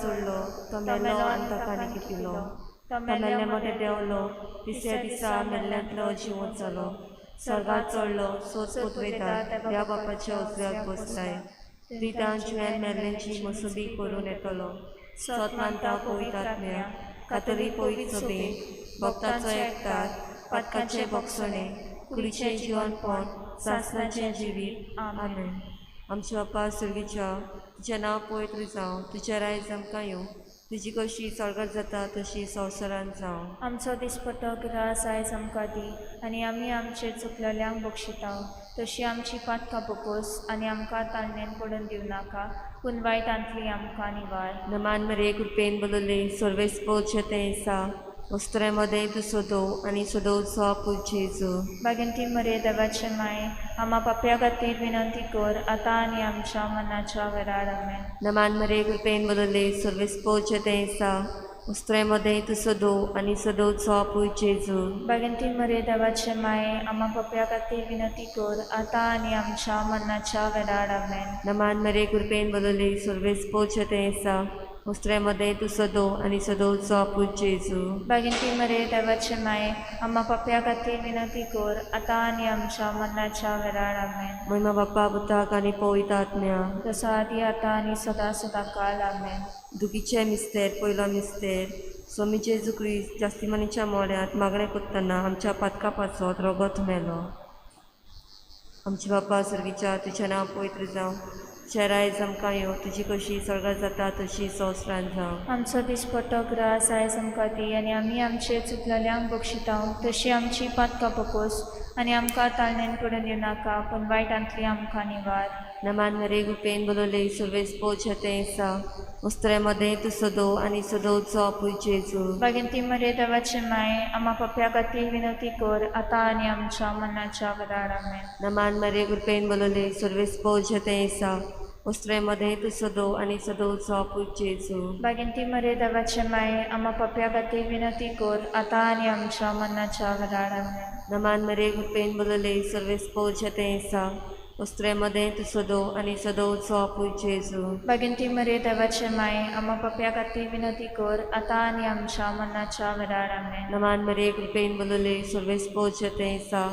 सोडलो तो मेलो आनी ताका निकितिलो तो मेल्ल्या मोठे देंवलो तिसऱ्या दिसा मेल्ल्यांतलो जिवंत जालो स्वर्गात चडलो सोच वयतात देवा बापाच्या उजव्याक बसताय ती तांचें मेल्ल्यांची मसुबी करून येतलो सत मानता पवित्र आत्म्या कातोलीक पवित्र सभेंत भक्तांचो एकतात पातकाचे भोगसणे कुडीचें जिवनपण सासणाचें जिवीत आमेन। आमच्या बापा सुर्गीच्या तुजें नांव पवित्र जावं तुजें रायज आमकां येवं तुजी कशी स्वर्गांत जाता तशी संवसारांत जावं। आमचो दिसपतो गिरास आयज आमकां दी आनी आमी आमचे चुकलेल्यांक बक्षिता तशी आमची पातकां बकोस आनी आमकां ताळणेन पडून दिवं नाका पूण वायटांतली आमकां निवार। नमान मरे कृपेन बलले सर्वेस्पोचे तेसा वस्त्रेमध्ये तू सोदो आनी सोदोवचो पूज जेजू। बागिंती मरे देवाचे माये आम्हा पाप्या खातीर विनंती कर आतां आनी आमच्या मनाच्या वेळार आमेन। नमान मरे कृपेन बलले सर्वेस्पोचे तेसा वस्त्रेमध्ये तू सोदो आनी सोदोवचो पूज जेजू। बागिंती मरे देवाचे माये आम्हा पाप्या खातीर विनंती कर आतां आनी आमच्या मनाच्या वेळार आमेन। नमान मरे कृपेन बलले सर्वेस्पोचे तेसा वस्त्रेमध्ये तू सोदो आनी सोदोवचो पूज जेजू। बागिंती मरे देवाचे माये आम्हा पाप्या खातीर विनंती कर आतां आनी आमच्या मनाच्या वेळार आमेन। महिमा बाप्पा पुताक आनी पवित्र आत्म्या जसो आदी आतां आनी सदां सदांकाळ आमेन। दुखीचे मिस्तेर पयलो मिस्तेर स्वामी जेजू क्रिस्त जास्ती मनीच्या मोड्यांत मागणें करतना आमच्या पातका पासत रगत मेलो। आमचे बापा सर्गीच्या तुजें नांव पवित्र जावं तुजें रायज आमकां येवं तुजी कशी स्वर्गांत जाता तशी संवसारांत जावं। आमचो दिसपतो ग्रास आयज आमकां दी आनी आमी आमचे चुकलेल्यांक बक्षिता तशी आमची पातकां बकोस आनी आमकां ताळणेन पडून दिवं नाका पूण वायटांतली आमकां निवार। नमान मरे गुपेन बलले सर्वेस्पोचे तेसा वस्त्रेमध्ये तू सोदो आनी सोदोवचो पूज जेजू। बागिंती मरे देवाचे माये आम्हा पाप्या खातीर विनंती कर आतां आनी आमच्या मनाच्या वेळार आमेन। नमान मरे गुपेन बलले सर्वेस्पोचे तेसा वस्त्रेमध्ये तू सोदो आनी सोदोवचो पूज जेजू। बागिंती मरे देवाचे माये आम्हा पाप्या खातीर विनंती कर आतां आनी आमच्या मनाच्या वेळार आमेन। नमान मरे गुपेन बलले सर्वेस्पोचे तेसा वस्त्रेमध्ये तू सोदो आनी सोदोवचो पूज जेजू। बागिंती मरे देवाचे माये आम्हा पाप्या खातीर विनंती कर आतां आनी आमच्या मनाच्या वेळार आमेन। नमान मरे गुपेन बलले सर्वेस्पोचे तेसा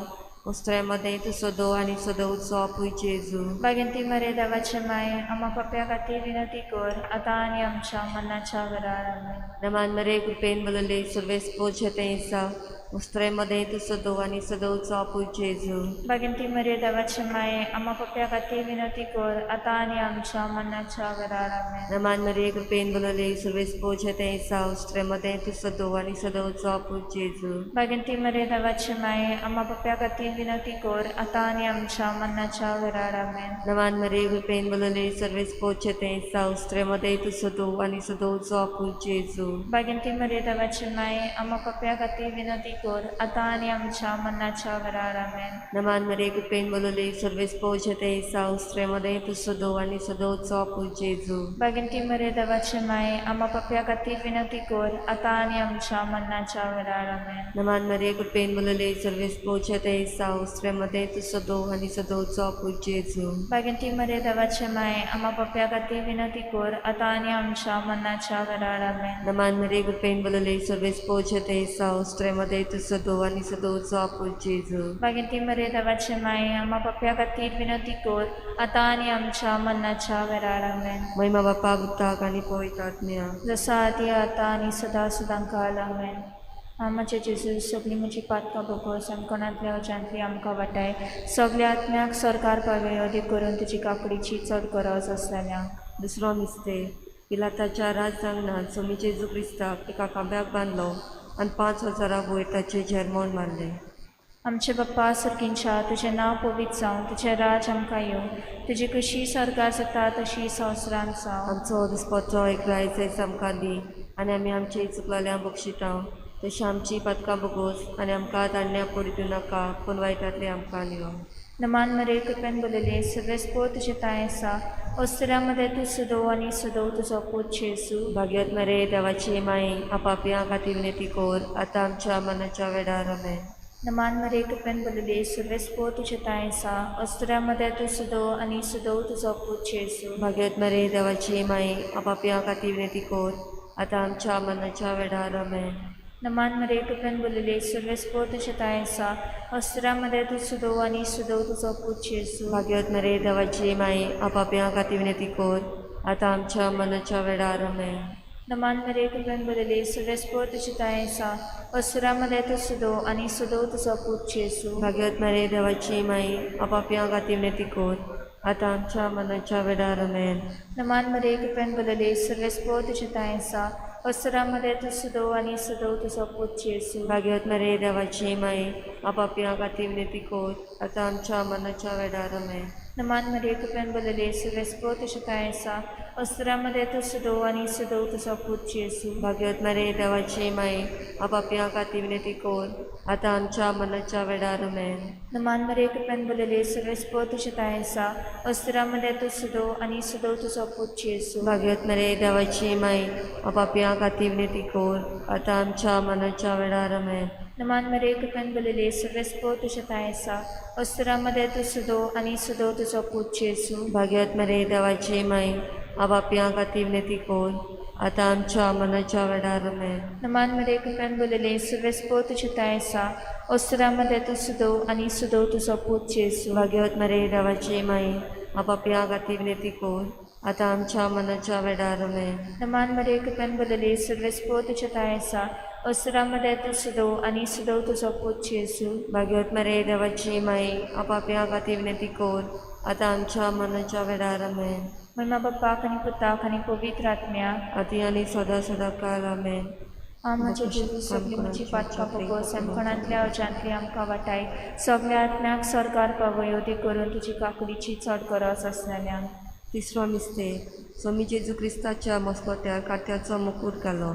वस्त्रेमध्ये तू सोदो आनी सोदोवचो पूज जेजू। बागिंती मरे देवाचे माये आम्हा पाप्या खातीर विनंती कर आतां आनी आमच्या मनाच्या वेळार आमेन। नमान मरे गुपेन बलले सर्वेस्पोचे तेसा वस्त्रेमध्ये तू सोदो आनी सोदोवचो पूज जेजू। बागिंती मरे देवाचे माये आम्हा पाप्या खातीर विनंती कर आतां आनी आमच्या मनाच्या वेळार आमेन। नमान मरे गुपेन बलले सर्वेस्पोचे तेसा वस्त्रेमध्ये तू सोदो आनी सोदोवचो पूज जेजू। बागिंती मरे देवाचे माये आम्हा पाप्या खातीर विनंती कर आतां आनी आमच्या मनाच्या वेळार आमेन। नमान मरे गुपेन बलले सर्वेस्पोचे तेसा वस्त्रेमध्ये तू सोदो आनी सोदोवचो पूज जेजू। बागिंती मरे देवाचे माये आम्हा पाप्या खातीर विनंती कर आतां आनी आमच्या मनाच्या वेळार आमेन। नमान मरे गुपेन बलले सर्वेस्पोचे तेसा वस्त्रेमध्ये तू सोदो आनी सोदोवचो पूज जेजू। बागिंती मरे देवाचे माये आम्हा पाप्या खातीर विनंती कर आतां आनी आमच्या मनाच्या वेळार आमेन। नमान मरे गुपेन बलले सर्वेस्पोचे तेसा वस्त्रेमध्ये तू सोदो आनी सोदोवचो पूज जेजू। बागिंती मरे देवाचे माये आम्हा पाप्या खातीर विनंती कर आतां आनी आमच्या मनाच्या वेळार आमेन। नमान मरे गुपेन बलले सर्वेस्पोचे तेसा वस्त्रेमध्ये तू सोदो आनी सोदोवचो पूज जेजू। बागिंती मरे देवाचे माये आम्हा पाप्या खातीर विनंती कर आतां आनी आमच्या मनाच्या वेळार आमेन। महिमा बाप्पा पुताक आनी पवित्र आत्म्या जसो आदी आतां आनी सदां सदांकाळ आमेन। आमचे जेजू सगळीं म्हजी पातकां बकोस आनी कोणांतल्या वजांतली आमकां वाटाय सगल्या आत्म्याक सरकार पावय अदीक करून तुजी काकडीची चड गरज आसलेल्यांक। दुसरो मिस्तेर पिलाताच्या राज आंगणांत स्वामी जेजू क्रिस्ताक एका खांब्याक बांदलो आनी 5000 वयर ताचे जेरमोण मारले। आमचे बाप्पा सर्गींच्या तुजें नांव पवित्र जावं तुजें राज आमकां येवं तुजी कशी सरकार जाता तशी संवसारांत जावं। आमचो दिसपतो एक रायज आमकां दी आनी आमी आमचे चुकलेल्यांक बक्षिता तशी आमची पातकां बगोस आनी आमकां ताळण्या पडूं दिवं नाका पूण वायटांतली आमकां निवळ। नमान मरे कृपेन बलले सर्वेस्पो तुजें ताय आसा वस्त्र्यामध्ये तूं सोदो आनी सोदोव तुजो पूज जेजू। भाग्यवत मरे देवाची माये आपापल्या खातीर विनंती कर आतां आमच्या मनाच्या वेळार आमेन। नमान मरे कृपेन बलले सर्वेस्पो तुझे तायसा अस्त्र्यामध्ये तू सुदो आणि सुदो तुझो पूत जेसू भाग्यवत मरे देवाची माई आपापया खातीर विनंती कोर आता आमच्या मरणाच्या वेळार आमेन. नमान मरे कृपेन बलले सर्वेस्पो तुझे तायसा अस्त्र्यामध्ये तू सुदो आणि सुदो तुझो पूत जेसू भाग्यवत मरे देवाची माई आपापया खातीर विनंती कोर आता आमच्या मरणाच्या वेळार आमेन. नमान मरे कृपेन बलले सर्वेस्पो तुझे तायसा अस्त्र्यामध्ये तू सुदो आणि सुदो तुझो पूत जेसू भाग्यवत मरे देवाची माई आपापया खातीर विनंती कोर आता आमच्या मरणाच्या वेळार आमेन. नमान मरे कृपेन बलले सर्वेस्पो तुझे तायसा अस्त्र्यामध्ये तू सुदो आणि सुदो तुझो पूत जेसू भाग्यवत मरे देवाची माई आपापया खातीर विनंती कोर आता आमच्या मरणाच्या वेळार आमेन. नमान मरे कृपेन बलले सर्वेस्पो तुझे तायसा अस्त्र्यामध्ये तू सुदो आणि सुदो तुझो पूत जेसू भाग्यवत मरे देवाची माई आपापया खातीर विनंती कोर आता आमच्या मरणाच्या वेळार आमेन. नमान मरे कृपेन बलले सर्वेस्पो तुझे तायसा अस्त्र्यामध्ये तू सुदो आणि सुदो तुझो पूत जेसू भाग्यवत मरे देवाची माई आपापया खातीर विनंती कोर आता आमच्या मरणाच्या वेळार आमेन. नमान मरे कृपेन बलले सर्वेस्पो तुझे तायसा अस्त्र्यामध्ये तू सुदो आणि सुदो तुझो पूत जेसू भाग्यवत मरे देवाची माई आपापया खातीर विनंती कोर आता आमच्या मरणाच्या वेळार आमेन. नमान मरे कृपेन बलले सर्वेस्पो तुझे तायसा अस्त्र्यामध्ये तू सुदो आणि सुदो तुझो पूत जेसू भाग्यवत मरे देवाची माई आपापया खातीर विनंती कोर आता आमच्या मरणाच्या वेळार आमेन. नमान मरे कृपेन बलले सर्वेस्पो तुझे तायसा अस्त्र्यामध्ये तू सुदो आणि सुदो तुझो पूत जेसू भाग्यवत मरे देवाची माई आपापया खातीर विनंती कोर आता आमच्या मरणाच्या वेळार आमेन. महिमा बाप्पाक आणि पुताक आणि पवित्र आत्म्याक आती आनी सदा सदा काळ आमेन. आमचे जेजू सगळी म्हजी पातकां पगोस आनी कोणांतल्या अजांतली आमकां वाटाय सगळ्या आत्म्याक सरकार पावय उदी करून तुजी काकडीची चड गरज आसलेल्यान. तिसरो मिस्तेक स्वामी जेजू क्रिस्ताच्या मस्कोत्यार काट्याचो मुकूट घालो.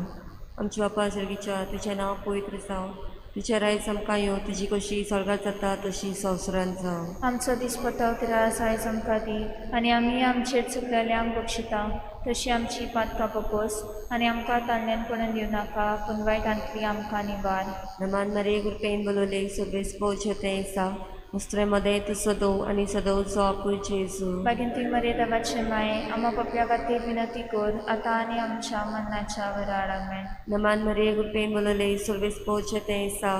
आमच्या बापा सर्गीच्या तुजें नांव पवित्र जावं, तुजें रायज आमकां येवं, तुजी कशी स्वर्गांत जाता तशी संवसारांत जावं. आमचो दिसपतो त्रास आयज आमकां दी आनी आमी आमचेर चुकलेल्यांक बक्षिता तशी आमची पातकां पगोस आनी आमकां तांण्यान पडून दिवं नाका पूण वायटांतली आमकां निवार. नमान मरे कृपेन बलोले सगळेच पोवचे तें आसा उस्त्रेमध्ये तू सदो आणि सदोचो आपूय जेजू. बागीन ती मरे देवाचे माये आमा पप्या खातीर विनंती कर आतां आनी आमच्या मरणाच्या वेळार आमेन. नमान मरे कृपेन बलोले सगळेच पोवचे तें आसा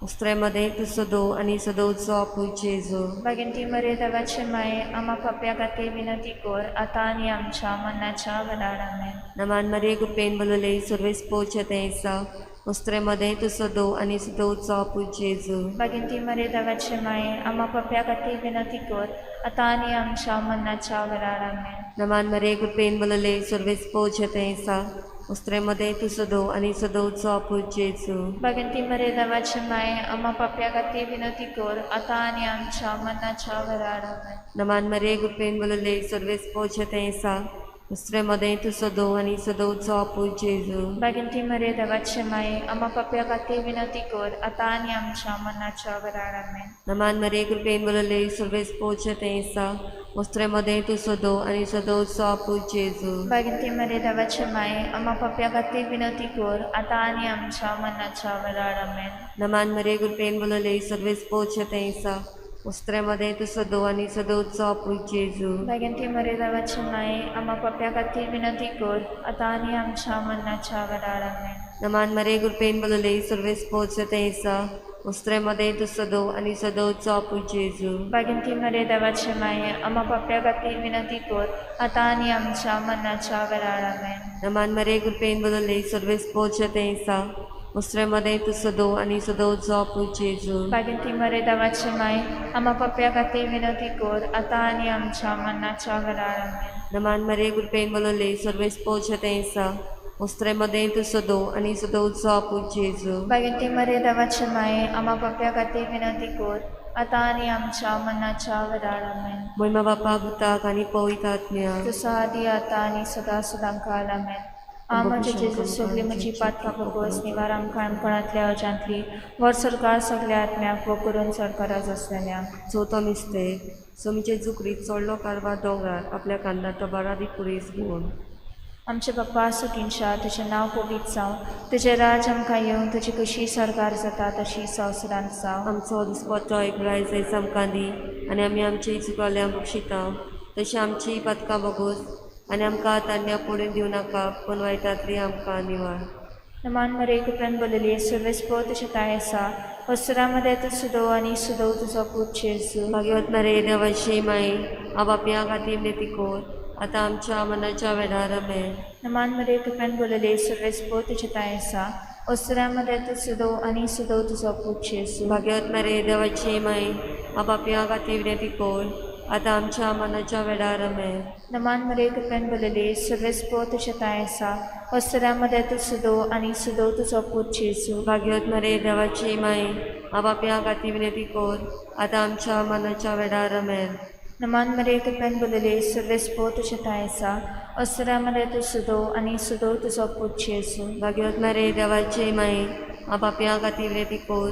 उस्त्रेमध्ये तू सदो आणि सदोचो आपूय जेजू. बागीन ती मरे देवाचे माये आमा पप्या खातीर विनंती कर आतां आनी आमच्या मरणाच्या वेळार आमेन. नमान मरे कृपेन बलोले सगळेच पोवचे तें आसा उस्त्रेमध्ये तू सदो आणि सदोचो आपूय जेजू. बागीन ती मरे देवाचे माये आमा पप्या खातीर विनंती कर आतां आनी आमच्या मरणाच्या वेळार आमेन. नमान मरे कृपेन बलोले सगळेच पोवचे तें आसा उस्त्रेमध्ये तू सदो आणि सदोचो आपूय जेजू. बागीन ती मरे देवाचे माये आमा पप्या खातीर विनंती कर आतां आनी आमच्या मरणाच्या वेळार आमेन. नमान मरे कृपेन बलोले सगळेच पोवचे तें आसा उस्त्रेमध्ये तू सदो आणि सदोचो आपूय जेजू. बागीन ती मरे देवाचे माये आमा पप्या खातीर विनंती कर आतां आनी आमच्या मरणाच्या वेळार आमेन. नमान मरे कृपेन बलोले सगळेच पोवचे तें आसा उस्त्रेमध्ये तू सदो आणि सदोचो आपूय जेजू. बागीन ती मरे देवाचे माये आमा पप्या खातीर विनंती कर आतां आनी आमच्या मरणाच्या वेळार आमेन. नमान मरे कृपेन बलोले सगळेच पोवचे तें आसा उस्त्रेमध्ये तू सदो आणि सदोचो आपूय जेजू. बागीन ती मरे देवाचे माये आमा पप्या खातीर विनंती कर आतां आनी आमच्या मरणाच्या वेळार आमेन. नमान मरे कृपेन बलोले सगळेच पोवचे तें आसा उस्त्रेमध्ये तू सदो आणि सदोचो आपूय जेजू. बागीन ती मरे देवाचे माये आमा पप्या खातीर विनंती कर आतां आनी आमच्या मरणाच्या वेळार आमेन. नमान मरे कृपेन बलोले सगळेच पोवचे तें आसा उस्त्रेमध्ये तू सदो आणि सदोचो आपूय जेजू. बागीन ती मरे देवाचे माये आमा पप्या खातीर विनंती कर आतां आनी आमच्या मरणाच्या वेळार आमेन. नमान मरे कृपेन बलोले सगळेच पोवचे तें आसा उस्त्रेमध्ये तू सदो आणि सदोचो आपूय जेजू. बागीन ती मरे देवाचे माये आमा पप्या खातीर विनंती कर आतां आनी आमच्या मरणाच्या वेळार आमेन. महिमा बापा भुताक आणि पवित्र आत्म्याक जसो आदी आतां आनी सदां सदांकाळ आमेन. आमचे जेजू सगळी म्हजी पातकां पगोस निवार आमकां कोणांतल्या अजांतली वर सरकार सगळ्या आत्म्याक वो करून सरकाराज आसलेल्या. चवथो मिस्तेक स्वामीचे जुकरीत चडलो कारवार दोंगरार आपल्या कांदाचो बारादी कुडीस घेवन आमचे बाप्पा सुखींशा तुजें नांव पवित्र जावं तुजें राज आमकां येवं तुजी कशी सरकार जाता तशी संवसारांत जावं आमचो दिसपट्टो आयज आयज आमकां दी आनी आमी आमची चुकल्यांक बक्षिता तशी आमची पथकां बगूस आनी आमकां तान्या पडून दिवं नाका पूण वायटांतली आमकां निवाड नमान मरे कुप्रान बोलली सर्वेस्पो तुजें ताय आसा वस्त्रामध्ये तू सुदो आनी सुदो तुजो पूत जेजू भाग्यवत मरे देवाची माई आबापिया खातीर नेतिकोर आतां आमच्या मनाच्या वेळार आमेन नमान मरे कुप्रान बोलली सर्वेस्पो तुजें ताय आसा वस्त्रामध्ये तू सुदो आनी सुदो तुजो पूत जेजू भाग्यवत मरे देवाची माई आबापिया खातीर नेतिकोर आतां आमच्या मनाच्या वेळार आमेन नमान मरे कुप्रान बोलली सर्वेस्पो तुजें ताय आसा वस्त्रामध्ये तू सुदो आनी सुदो तुजो पूत जेजू भाग्यवत मरे देवाची माई आबापिया खातीर नेतिकोर आतां आमच्या मनाच्या वेळार आमेन नमान मरे कुप्रान बोलली सर्वेस्पो तुजें ताय आसा वस्त्रामध्ये तू सुदो आनी सुदो तुजो पूत जेजू भाग्यवत मरे देवाची माई आबापिया खातीर नेतिकोर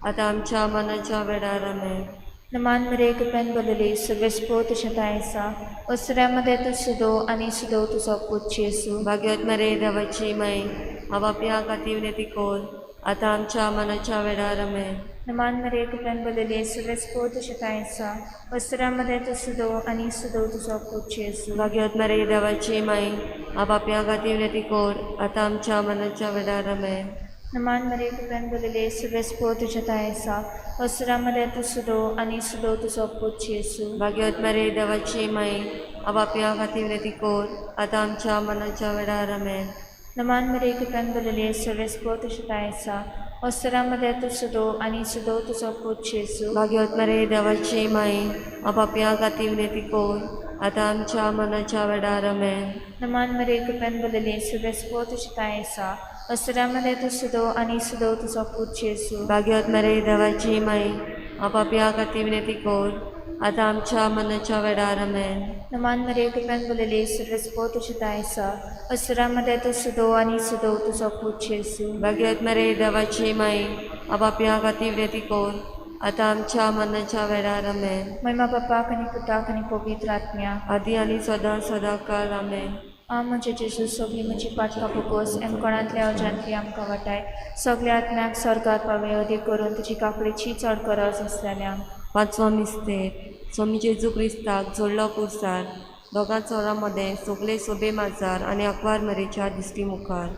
आतां आमच्या मनाच्या वेळार आमेन नमान मरे कुप्रान बोलली सर्वेस्पो तुजें ताय आसा वस्त्रामध्ये तू सुदो आनी सुदो तुजो पूत जेजू भाग्यवत मरे देवाची माई आबापिया खातीर नेतिकोर आतां आमच्या मनाच्या वेळार आमेन नमान मरे कुप्रान बोलली सर्वेस्पो तुजें ताय आसा वस्त्रामध्ये तू सुदो आनी सुदो तुजो पूत जेजू भाग्यवत मरे देवाची माई आबापिया खातीर नेतिकोर आतां आमच्या मनाच्या वेळार आमेन नमान मरे कुप्रान बोलली सर्वेस्पो तुजें ताय आसा वस्त्रामध्ये तू सुदो आनी सुदो तुजो पूत जेजू भाग्यवत मरे देवाची माई आबापिया खातीर नेतिकोर आतां आमच्या मनाच्या वेळार आमेन नमान मरे कुप्रान बोलली सर्वेस्पो तुजें ताय आसा वस्त्रामध्ये तू सुदो आनी सुदो तुजो पूत जेजू भाग्यवत मरे देवाची माई आबापिया खातीर नेतिकोर आतां आमच्या मनाच्या वेळार आमेन नमान मरे कुप्रान बोलली सर्वेस्पो तुजें ताय आसा वस्त्रामध्ये तू सुदो आनी सुदो तुजो पूत जेजू भाग्यवत मरे देवाची माई आबापिया खातीर नेतिकोर आतां आमच्या मनाच्या वेळार आमेन नमान मरे कुप्रान बोलली सर्वेस्पो तुजें ताय आसा वस्त्रामध्ये तू सुदो आनी सुदो तुजो पूत जेजू भाग्यवत मरे देवाची माई आबापिया खातीर नेतिकोर आतां आमच्या मनाच्या वेळार आमेन महिमा बापाक आनी पुताक आनी पवित्र आत्म्या आदी आनी सदां सदां काल आमेन म्हणजे जेजू सगळी म्हजी पाटकां बगोस एमकोणांतल्या अजांतली आमकां वाटाय सगळ्या आत्म्याक स्वर्गात पावय अदीक करून तुजी काकडीची चड गरज आसलेल्यांक पांचवो मिस्तेर स्वामी जेजू क्रिस्ताक जोडलो कुर्सार दोगां चोरां मदें सगळे सोबे माजार आनी अकवार मरेच्या दिश्टी मुखार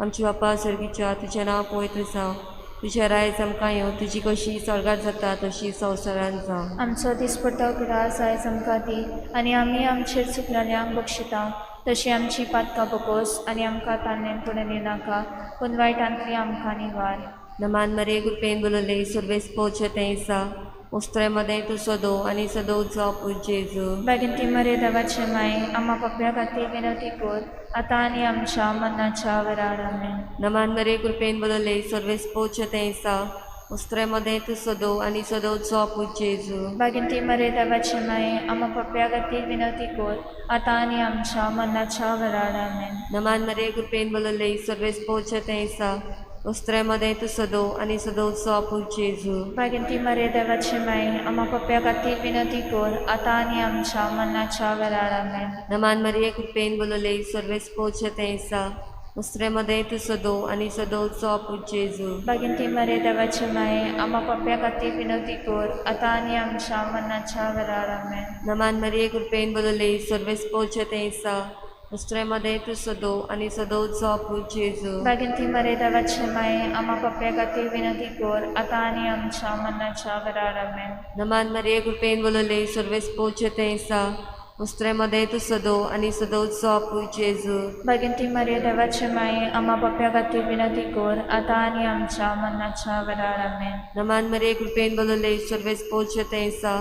आमची बापा सर्गीच्या तुजें नांव पवित्र जावं तुजें रायज आमकां येवं तुजी कशी स्वर्गात जाता तशी संवसारांत जावं आमचो दिसपट्टो गिरास आयज आमकां दी आनी आमी आमचेर चुकलेल्यांक बक्षिता तशी आमची पातकां बगोस आनी आमकां ताणें पडून दिनाका पूण वायटांतली आमकां निवार नमान मरे गुपेन बोलले सर्वेस पोचे तेंसा उस्त्रे मदें तूं सदो आनी सदो जो पूज जेजू बेगीन ती मरे देवाचे माय आम्हा पप्प्या खातीर विनंती कर आतां आनी आमच्या मनाच्या वेळार आमेन नमान मरे कृपेन बोलले सर्वेस पोचे तेंसा उस्त्रे मदें तूं सदो आनी सदो जो पूज जेजू बेगीन ती मरे देवाचे माय आम्हा पप्प्या खातीर विनंती कर आतां आनी आमच्या मनाच्या वेळार आमेन नमान मरे कृपेन बोलले सर्वेस पोचे तेंसा उस्त्रे मदें तूं सदो आनी सदो जो पूज जेजू बेगीन ती मरे देवाचे माय आम्हा पप्प्या खातीर विनंती कर आतां आनी आमच्या मनाच्या वेळार आमेन नमान मरे कृपेन बोलले सर्वेस पोचे तेंसा उस्त्रे मदें तूं सदो आनी सदो जो पूज जेजू बेगीन ती मरे देवाचे माय आम्हा पप्प्या खातीर विनंती कर आतां आनी आमच्या मनाच्या वेळार आमेन नमान मरे कृपेन बोलले सर्वेस पोचे तेंसा उस्त्रे मदें तूं सदो आनी सदो जो पूज जेजू बेगीन ती मरे देवाचे माय आम्हा पप्प्या खातीर विनंती कर आतां आनी आमच्या मनाच्या वेळार आमेन नमान मरे कृपेन बोलले सर्वेस पोचे तेंसा उस्त्रे मदें तूं सदो आनी सदो जो पूज जेजू बेगीन ती मरे देवाचे माय आम्हा पप्प्या खातीर विनंती कर आतां आनी आमच्या मनाच्या वेळार आमेन नमान मरे कृपेन बोलले सर्वेस पोचे तेंसा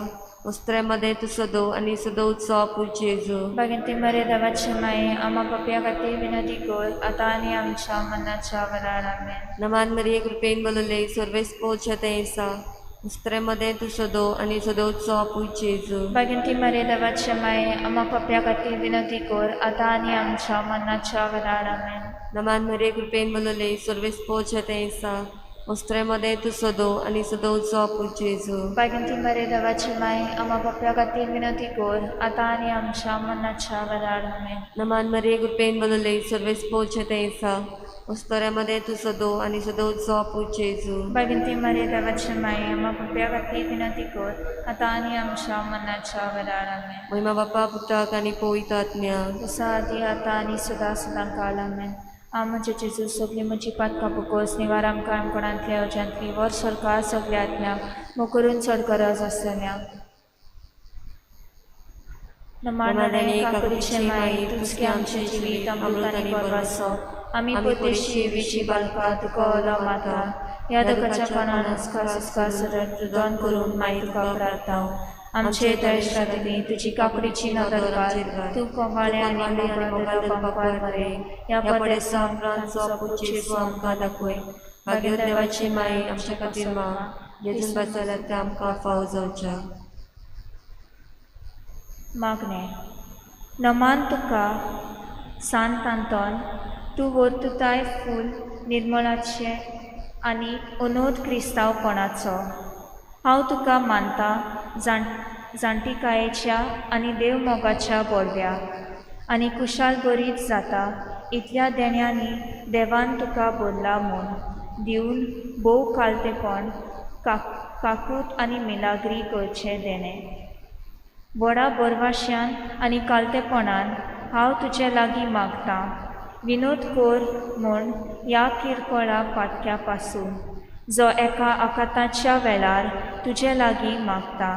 उस्त्रे मदें तूं सदो आनी सदो जो पूज जेजू बेगीन ती मरे देवाचे माय आम्हा पप्प्या खातीर विनंती कर आतां आनी आमच्या मनाच्या वेळार आमेन नमान मरे कृपेन बोलले सर्वेस पोचे तेंसा उस्त्रे मदें तूं सदो आनी सदो जो पूज जेजू बेगीन ती मरे देवाचे माय आम्हा पप्प्या खातीर विनंती कर आतां आनी आमच्या मनाच्या वेळार आमेन नमान मरे कृपेन बोलले सर्वेस पोचे तेंसा वस्त्रेमध्ये तू सदो आणि सदोवचो आपूच जेजू बायगंती मरे देवाची माय आम्हा बापया खातीर विनंती कर आतां आनी आमच्या मनाच्या वेळार आमेन. नमान मरे गुपेन बदले सर्वेस पोचे तेसा वस्त्रेमध्ये तू सदो आणि सदोवचो आपूच जेजू बायगंती मरे देवाची माय आम्हा बापया खातीर विनंती कर आतां आनी आमच्या मनाच्या वेळार आमेन. महिमा बापा पुताक आणि पवित्र आत्म्या जसा आदी आतां आनी सदां सदांकाळ आमेन. आमचे जेजू सगळी म्हजी पातकां बकोस निवार आमकां आमकोणांतल्या अजांतली वर सरकार सगळ्या आत्म्याक मोकरून चड गरज आसतल्या. नमाणे काकडीचे माई तुझके आमचे जिवीत अमृत आनी परवासो आमी पयलीशी विची बालका तुका ओलो माता ह्या दुखाच्या पानान अस्कार सरत रुदन करून माई तुका प्रार्थना. आमचे दर्शनातली तुजी काकडीची नदर घाल तू कोंगाळे आनी मोबायल बरे ह्या पडेसा आमकां जेजू आमकां दाखय. भाग्य देवाची माई आमच्या खातीर माग जेजून बसयल्या ते आमकां फावो जावच्या. मागणे नमान तुका सांत आंतोन तूं वर्तुताय फूल निर्मलाचे आनी अनोद क्रिस्तांवपणाचो. हांव तुका मानतां जाणटिकायेच्या आनी देव मोगाच्या बोरव्या आनी कुशाल बरीच जाता इतल्या देण्यांनी देवान तुका बोरला म्हूण दिवन भोव कालतेपण काकूट आनी मिलाग्री करचे देणे. व्हडा बोरवाश्यान आनी कालतेपणान हांव तुजे लागीं मागतां विनोद कर म्हूण ह्या किरकोळा फाटक्या पासून जो एका आकाताच्या वेळार तुजे लागीं मागता.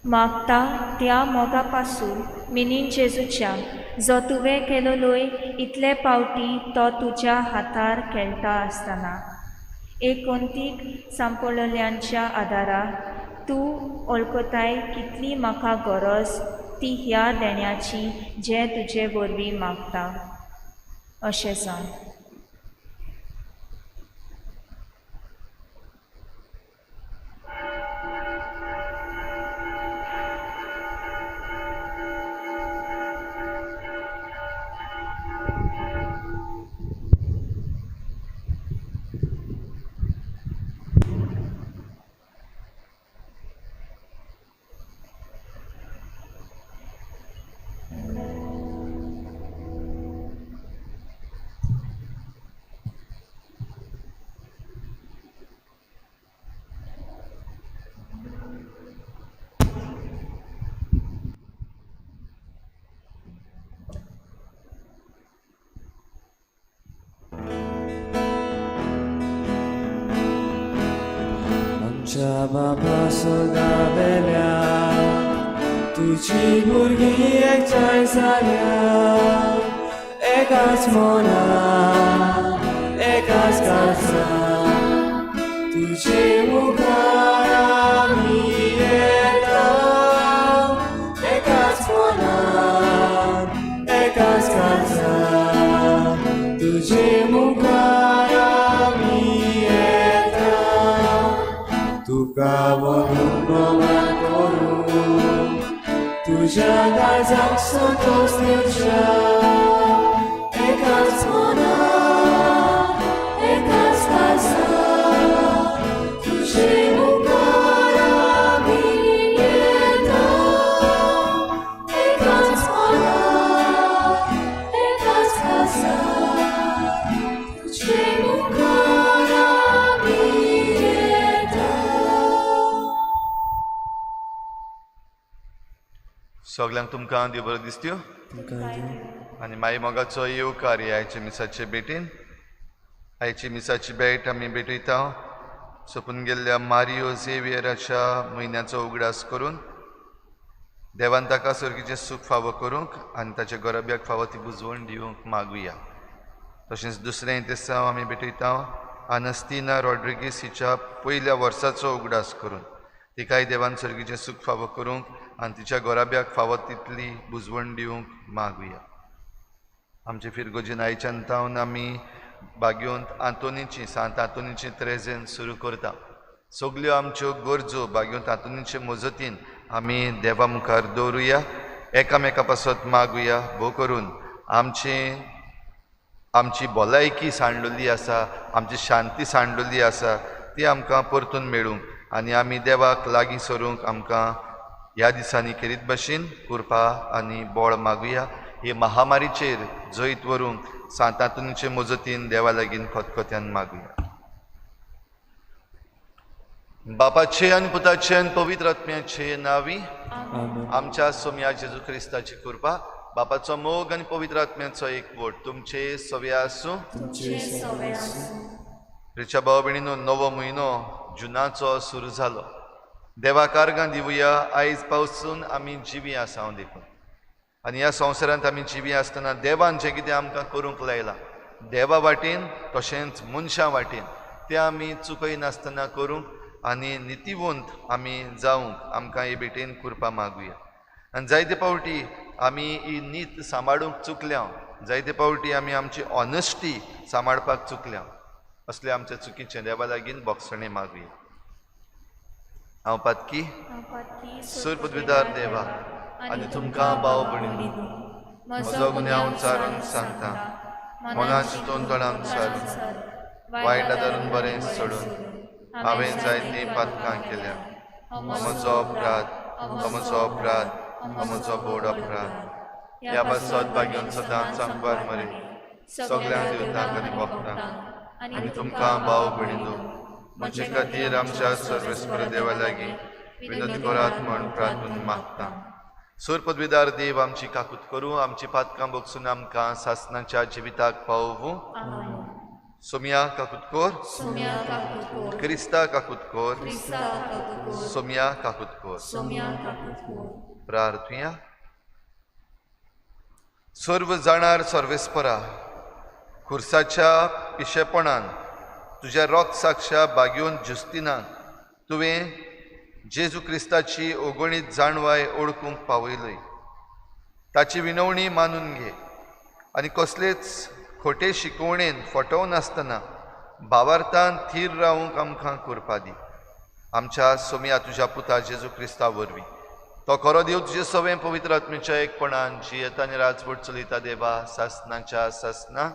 मागता त्या मोगा पासून मिनीन जेजूच्या जो तुवें केलोलोय इतले पावटी तो तुज्या हातार खेळटा आसतना एकोंतीक सांपळल्यांच्या आदारा तूं वळखताय कितली म्हाका गरज ती ह्या देण्याची जे तुजे वरवीं मागता. अशें जावन आमच्या बापा सदा वेल्या तुझी भुरगीं एकठांय जाल्या एकाच मनान एकाच काळजान तुजे मुखार आमी येता एकाच मनान एकाच काळजान तुजे मुखार आमी येता तुका वरून नमन करून तुझ्या काळजाक संतोष दिवच्या एकाच मनान एकाच काळजान तुजे मुखार आमी येता एकाच मनान एकाच काळजान तुजे मुखार आमी येता. सगळ्यांक तुमकां देव बरो दिसत्यो आनी माई मोगाचो येवकार आयचे मिसाचे भेटीन. आयची मिसाची भेट आमी भेटयता सोंपून गेल्ल्या मारियो झेवियराच्या म्हयन्याचो उगडास करून देवान ताका सर्गीचें सूख फावो करूंक आनी ताच्या गोरब्याक फावो ती बुजवण दिवंक मागुया. तशेंच दुसरें दिसा आमी भेटयता आनस्तिना रॉड्रिगीस हिच्या पयल्या वर्साचो उगडास करून तिकाय देवान सर्गीचें सूख फावो करूंक आनी तिच्या गोराब्याक फावो तितली बुजवण दिवंक मागुया. आमचे फिरगोजीन आयच्यान तावन आमी बाग्योंत आंतोनीची सांत आंतोनीची त्रेजेन सुरू करता. सगल्यो आमच्यो गरजो बाग्योंत आंतोनीचे मजतीन आमी देवा मुखार दवरुया, एकामेका पासत मागुया, भोव करून आमची भलायकी सांडलेली आसा, आमची शांती सांडलेली आसा ती आमकां परतून मेळूंक आनी आमी देवाक लागीं सरूंक आमकां ह्या दिसांनी करीत भशेन कृपा आनी बळ मागुया. हे महामारीचेर जैत व्हरूंक सांतातुनीचे मजतीन देवा लागीं खतखत्यान मागुया. बापाचे आनी पुताचे आनी पवित्र आत्म्याचे नांवी आमच्या सोम्या जेजू क्रिस्ताची कृपा, बापाचो मोग आनी पवित्र आत्म्याचो एकवट तुमचे सगळे आसूं. रिच्या भाव भयणीनो, नवो म्हयनो जुनाचो सुरू जालो. देवाक आर्गां दिवया. आयज पावसून आमी जिवी आसा हांव देखून, आनी ह्या संवसारांत आमी जिवी आसतना देवान जें कितें आमकां करूंक लायलां देवा वाटेन तशेंच मनशां वाटेन तें आमी चुकयनासतना करूंक आनी नितीवंत आमी जावंक आमकां हे भेटेन कृपा मागुया. आनी जायते पावटी आमी ही नीत सांबाळूंक चुकल्या, जायते पावटी आमी आमची ऑनेस्टी सांबाळपाक चुकल्या. असले आमचे चुकीचें देवा लागीं बोगसणें मागुया. हांव पातकी सुरपदवीदार देवा आनी तुमकां भाव भयणी म्हजो गुन्यांव उच्चारून सांगता. मनान चिंतून तोंडान सारून वायटा धरून बरें सोडून हांवें जायतीं पातकां केल्या. म्हजो अपराध म्हजो बोड अपराध. ह्या पासत भाग्यान सदांच सांगवार मरे सगळ्यांक दिवतांक आनी भक्तांक आनी तुमकां भाव भयणीनो म्हजे खातीर आमच्या सर्वेस्पर देवा लागीं विनंती करात म्हूण प्रार्थून मागता. सूर पदवीदार देव आमची काकूत करूं, आमची पातकां बोगसून आमकां सासणाच्या जिविताक पावूं. सोम्या काकूत कोर, क्रिस्ता काकूत कोर, सोम्या काकूत कोर. प्रार्थुया. सर्व जाणार सर्वेस्परा, खुर्साच्या पिशेपणान तुज्या रोग साक्षा बागेवन जुस्तिनान तुवें जेजू क्रिस्ताची ओगणीत जाणवाय ओळखूंक पावयलय. ताची विनवणी मानून घे आनी कसलेच खोटे शिकवणेन फटोवनासतना भावार्थान थीर रावूंक आमकां करपा दी. आमच्या सोम्या तुज्या पुता जेजू क्रिस्ता वरवीं तो खरो देव तुजे सगळें पवित्र आत्म्याच्या एकपणान जियेता आनी राजवट चलयता देवा सासणाच्या सासना.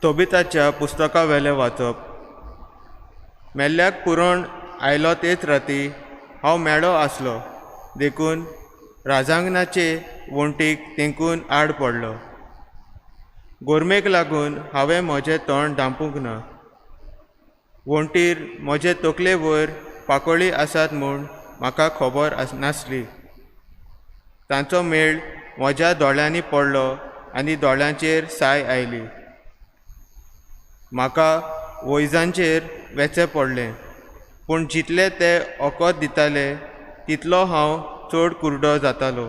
तोबिताच्या पुस्तका वेले वाचप. मेल्ल्याक पुरोण आयलो तेच राती हांव मेळो आसलो देखून राजांगणाचे वणटीक तेंकून आड पडलो. गोरमेक लागून हांवें म्हजें तोंड धांपूंक ना. वणटीर म्हजे तकले वयर पाकोळी आसात म्हूण म्हाका खबर नासली. तांचो मेळ म्हज्या दोळ्यांनी पडलो आनी दोळ्यांचेर साय आयली. म्हाका वैजांचेर वेचे पडले, पूण जितले ते ओकोत दिताले तितलो हांव चड कुर्डो जातालो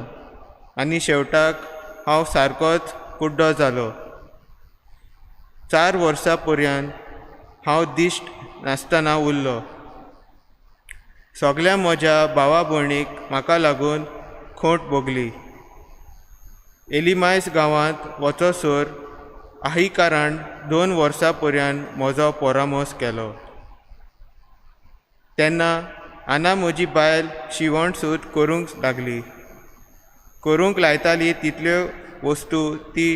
आनी शेवटाक हांव सारकोच कुड्डो जालो. 4 वर्सां पर्यंत हांव दिश्ट नासतना उरलो. सगळ्या म्हज्या भावा भयणीक म्हाका लागून खोंट भोगली. एलिमायस गांवांत वचोसर आहिकारान 2 वर्सां पर्यंत म्हजो परामोस केलो. तेन्ना आना म्हजी बायल शिवण सूत करूंक लागली. करूंक लायताली तितल्यो वस्तू ती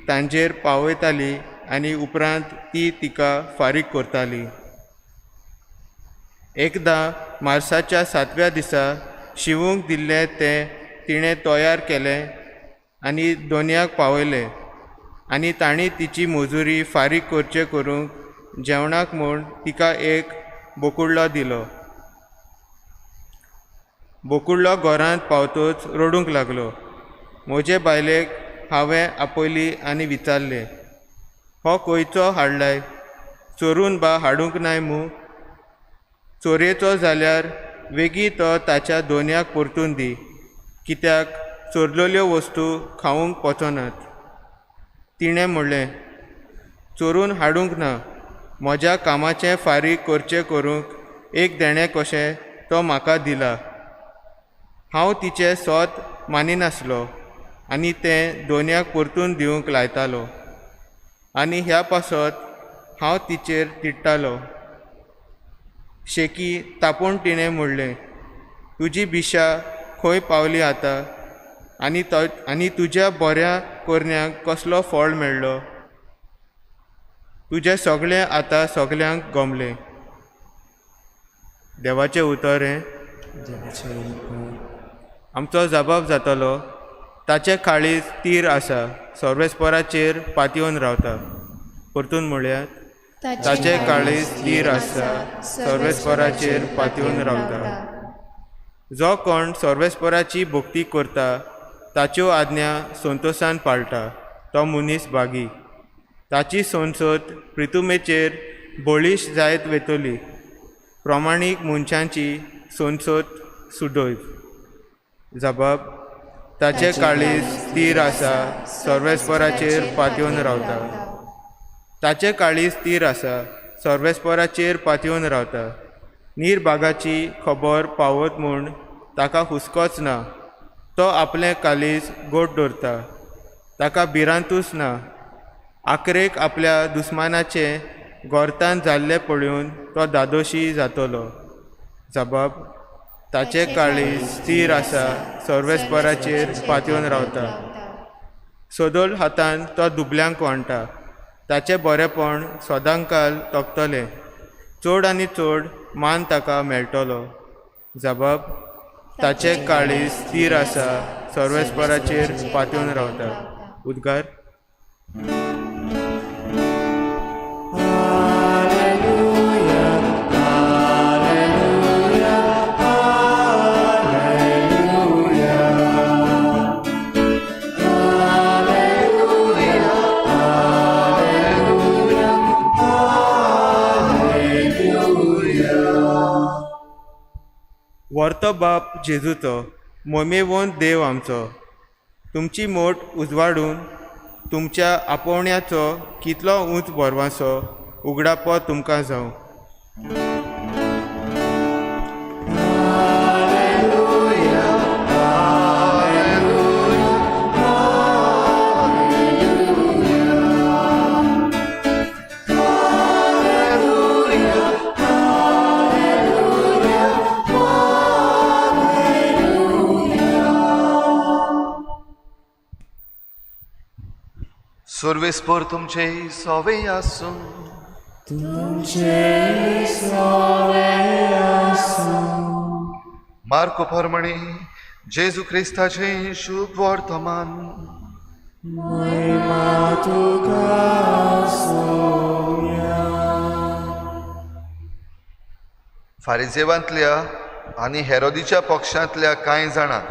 तांचेर पावयताली आनी उपरांत ती तिका फारीक करताली. एकदां मार्साच्या 7व्या दिसा शिवूंक दिल्ले तें तिणें तयार केलें आनी दोनयाक पावयलें आनी तांणी तिची मजुरी फारीक करचे करूंक जेवणाक म्हूण तिका एक बोकुळ्ळो दिलो. बोकुळ्ळो घरांत पावतूच रडूंक लागलो. म्हजे बायलेक हांवें आपयली आनी विचारलें, हो खंयचो हाडलाय? चोरून बा हाडूंक नाय मूं? चोरेचो जाल्यार वेगी तो ताच्या दोनयाक परतून दी, कित्याक चोरलेल्यो वस्तू खावूंक पचनात. तिणें म्हणलें, चोरून हाडूंक ना, म्हज्या कामाचें फारीक करचें करूंक एक देणें कशें तो म्हाका दिला. हांव तिचें सोत मानिनासलो आनी तें दोनयाक परतून दिवंक लायतालो. आनी ह्या पासत हांव तिचेर तिडटालो. शेकी तापोवन तिणें म्हणलें, तुजी बिशा खंय पावली आतां आनी तुज्या बऱ्या करण्याक कसलो फळ मेळ्ळो. तुजें सगळें आतां सगल्यांक गमलें. देवाचें उतर हें. आमचो जबाब जातलो, ताचें काळीज तीर आसा, सर्वेस्पराचेर पातयेवन रावता. परतून म्हणल्यार, ताचें काळीज तीर आसा, सर्वेस्पराचेर पातयेवन रावता. जो कोण सर्वेस्पराची भक्ती करता ताच्यो आज्ञा संतोशान पाळटा तो मनीस बागी. ताची संसद प्रितुमेचेर बळीश जायत वेतली. प्रमाणीक मनशांची संसद सुडोय. जबाब, ताचें काळीज तीर आसा, सर्वेस्पराचेर पातयेवन रावता. ताचें काळीज तीर आसा, सर्वेस्पराचेर पातयेवन रावता. निर्भागाची खबर पावत म्हूण ताका हुस्कोच ना. तो आपलें काळीज गोड दवरता. ताका भिरांतूच ना. आखरेक आपल्या दुस्मानाचें गोरतान जाल्लें पळोवन तो दादोशी जातलो. जबाब, ताचें काळीज तीर आसा, सर्वेस्पराचेर पातयेवन रावता. सदोल हातान तो दुबल्यांक वांटा. ताचें बरेपण सदांकाल तोखतलें. चड आनी चड मान ताका मेळटलो. जबाब, ताचें काळीज तीर आसा, सर्वेस्पराचेर पातयेवन रावता. उद्गार. वर्तो बाप जेजूचो, मोमेवंत देव आमचो, तुमची मोट उजवाडून तुमच्या आपोवण्याचो कितलो उंच बोरवांचो उगडापो तुमकां जावं. सर्वेस्पर तुमचे सोवे आसूं. मार्को प्रमाणे जेजू क्रिस्ताचें शुभ वर्तमान. फारिसेवांतल्या आनी हेरोदीच्या पक्षांतल्या कांय जाणांक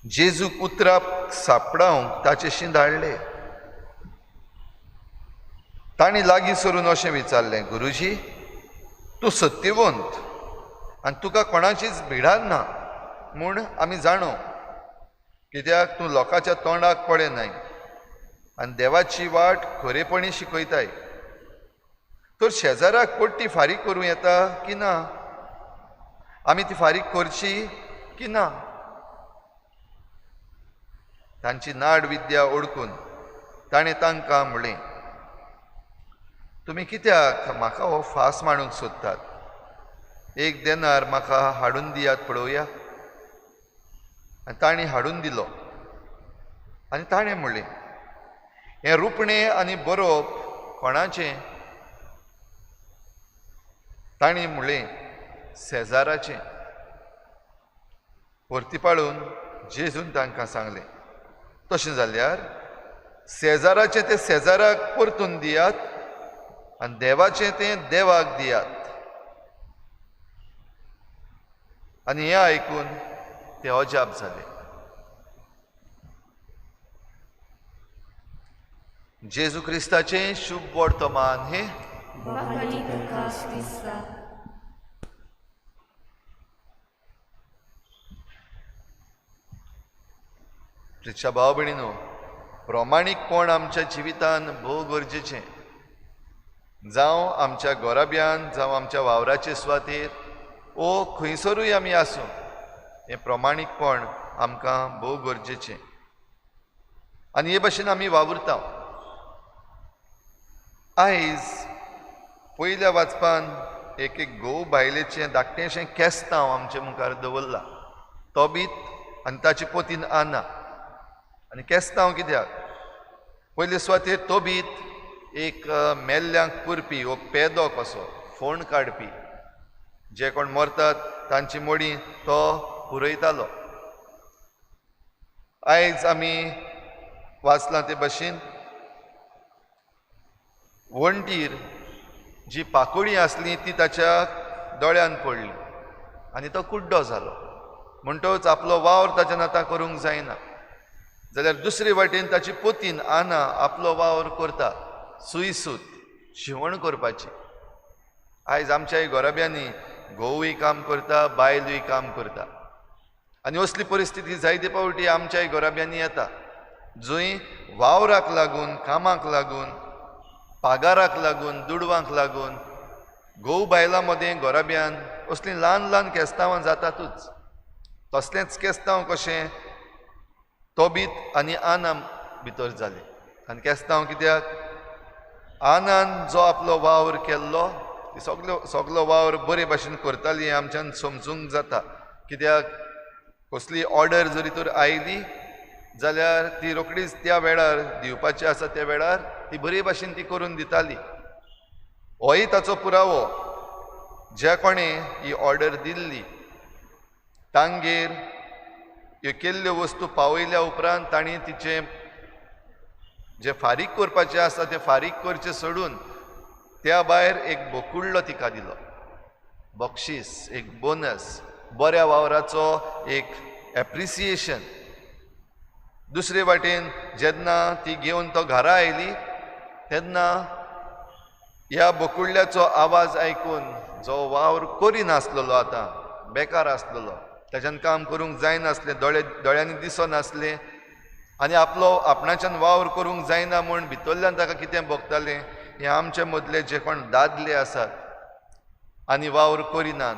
जेजूक उतराक सांपडावंक ताचेशी धाडले. तांणी लागीं सरून अशें विचारलें, गुरुजी, तूं सत्यवंत आनी तुका कोणाचीच भिडार ना म्हूण आमी जाणो. कित्याक तूं लोकांच्या तोंडाक पडनाय आनी देवाची वाट खरेपणी शिकयताय. तर शेजाराक पट्टी फारीक करूं येता की ना? आमी ती फारीक करची की ना? तांची नाड विद्या ओळखून ताणें तांकां म्हणलें, तुमी कित्याक म्हाका हो फास मांडूंक सोदतात? एक देनार म्हाका हाडून दियात पळोवया. आनी ताणें हाडून दिलो. आनी ताणें म्हणलें, हें रुपणें आनी बरोवप कोणाचें? ताणें म्हणलें, शेजाराचें. परतीपाळून जेजून तांकां सांगलें, तशें जाल्यार शेजाराचें तें शेजाराक परतून दियात आनी देवाचें तें देवाक दियात. आनी हें आयकून ते अजाप जाले. जेजू क्रिस्ताचें शुभ वर्तमान हें. प्रिच्या भाव भयणीनो, प्रमाणीकपण आमच्या जिवितान भोव गरजेचें. जावं आमच्या गोराब्यान जावं आमच्या वावराचे सुवातेर ओ खंयसरूय आमी आसूं हें प्रमाणीकपण आमकां भोव गरजेचें आनी हे भाशेन आमी वावुरता. आयज पयल्या वाचपान एक घोव बायलेचें धाकटेंशें केस्तांव आमचे मुखार दवरलां. तोबीत आनी ताची पोतीन आना. आनी केस्तांव कित्याक? पयले सुवातेर तोबीत एक मेल्ल्यांक पुरपी वो पेदो कसो फोण काडपी, जे कोण मरतात तांची मोडी तो पुरयतालो. आयज आमी वाचलां ते भाशेन वणटीर जी पाकोडी आसली ती ताच्या दोळ्यान पडली आनी तो कुड्डो जालो. म्हणटच आपलो वावर ताच्यान आतां करूंक जायना. जाल्यार दुसरे वाटेन ताची पोतीन आना आपलो वावर करता, सुयसूत शिवण करपाची. आयज आमच्याय गोराब्यांनी घोवूय काम करता, बायलूय काम करता. आनी असली परिस्थिती जायते फावटी आमच्याय गोराब्यांनी येता, जंय वावराक लागून, कामाक लागून, पागाराक लागून, दुडवांक लागून घोव बायलां मदें गोराब्यान असलीं ल्हान ल्हान केस्तांवां जातातूच. तसलेंच केस्तांव कशें तोबीत आनी आना भितर जालें. आनी केस्तांव कित्याक? आनान जो आपलो वावर केल्लो सगलो वावर बरे भाशेन करताली हें आमच्यान समजूंक जाता. कित्याक कसली ऑर्डर जरी तर आयली जाल्यार ती रोखडीच त्या वेळार दिवपाची आसा त्या वेळार ती बरे भाशेन ती करून दिताली. होय ताचो पुरावो. ज्या कोणें ही ऑर्डर दिल्ली तांगेर ह्यो केल्ल्यो वस्तू पावयल्या उपरांत तांणी तिचें जे फारीक करपाचें आसा तें फारीक करचें सोडून त्या भायर एक बोकुळ्ळो तिका दिलो, बक्षीस, एक बोनस, बऱ्या वावराचो एक एप्रिसिएशन. दुसरे वाटेन जेन्ना ती घेवन तो घरा आयली तेन्ना ह्या बोकुळ्ळ्याचो आवाज आयकून जो वावर करिनासलेलो आतां बेकार आसलेलो, ताच्यान काम करूंक जायनासलें, दोळ्यांनी दिसनासलें आनी आपलो आपणाच्यान वावर करूंक जायना म्हूण भितरल्यान ताका कितें भोगतालें, हे आमचे मदले जे कोण दादले आसात आनी वावर करिनात,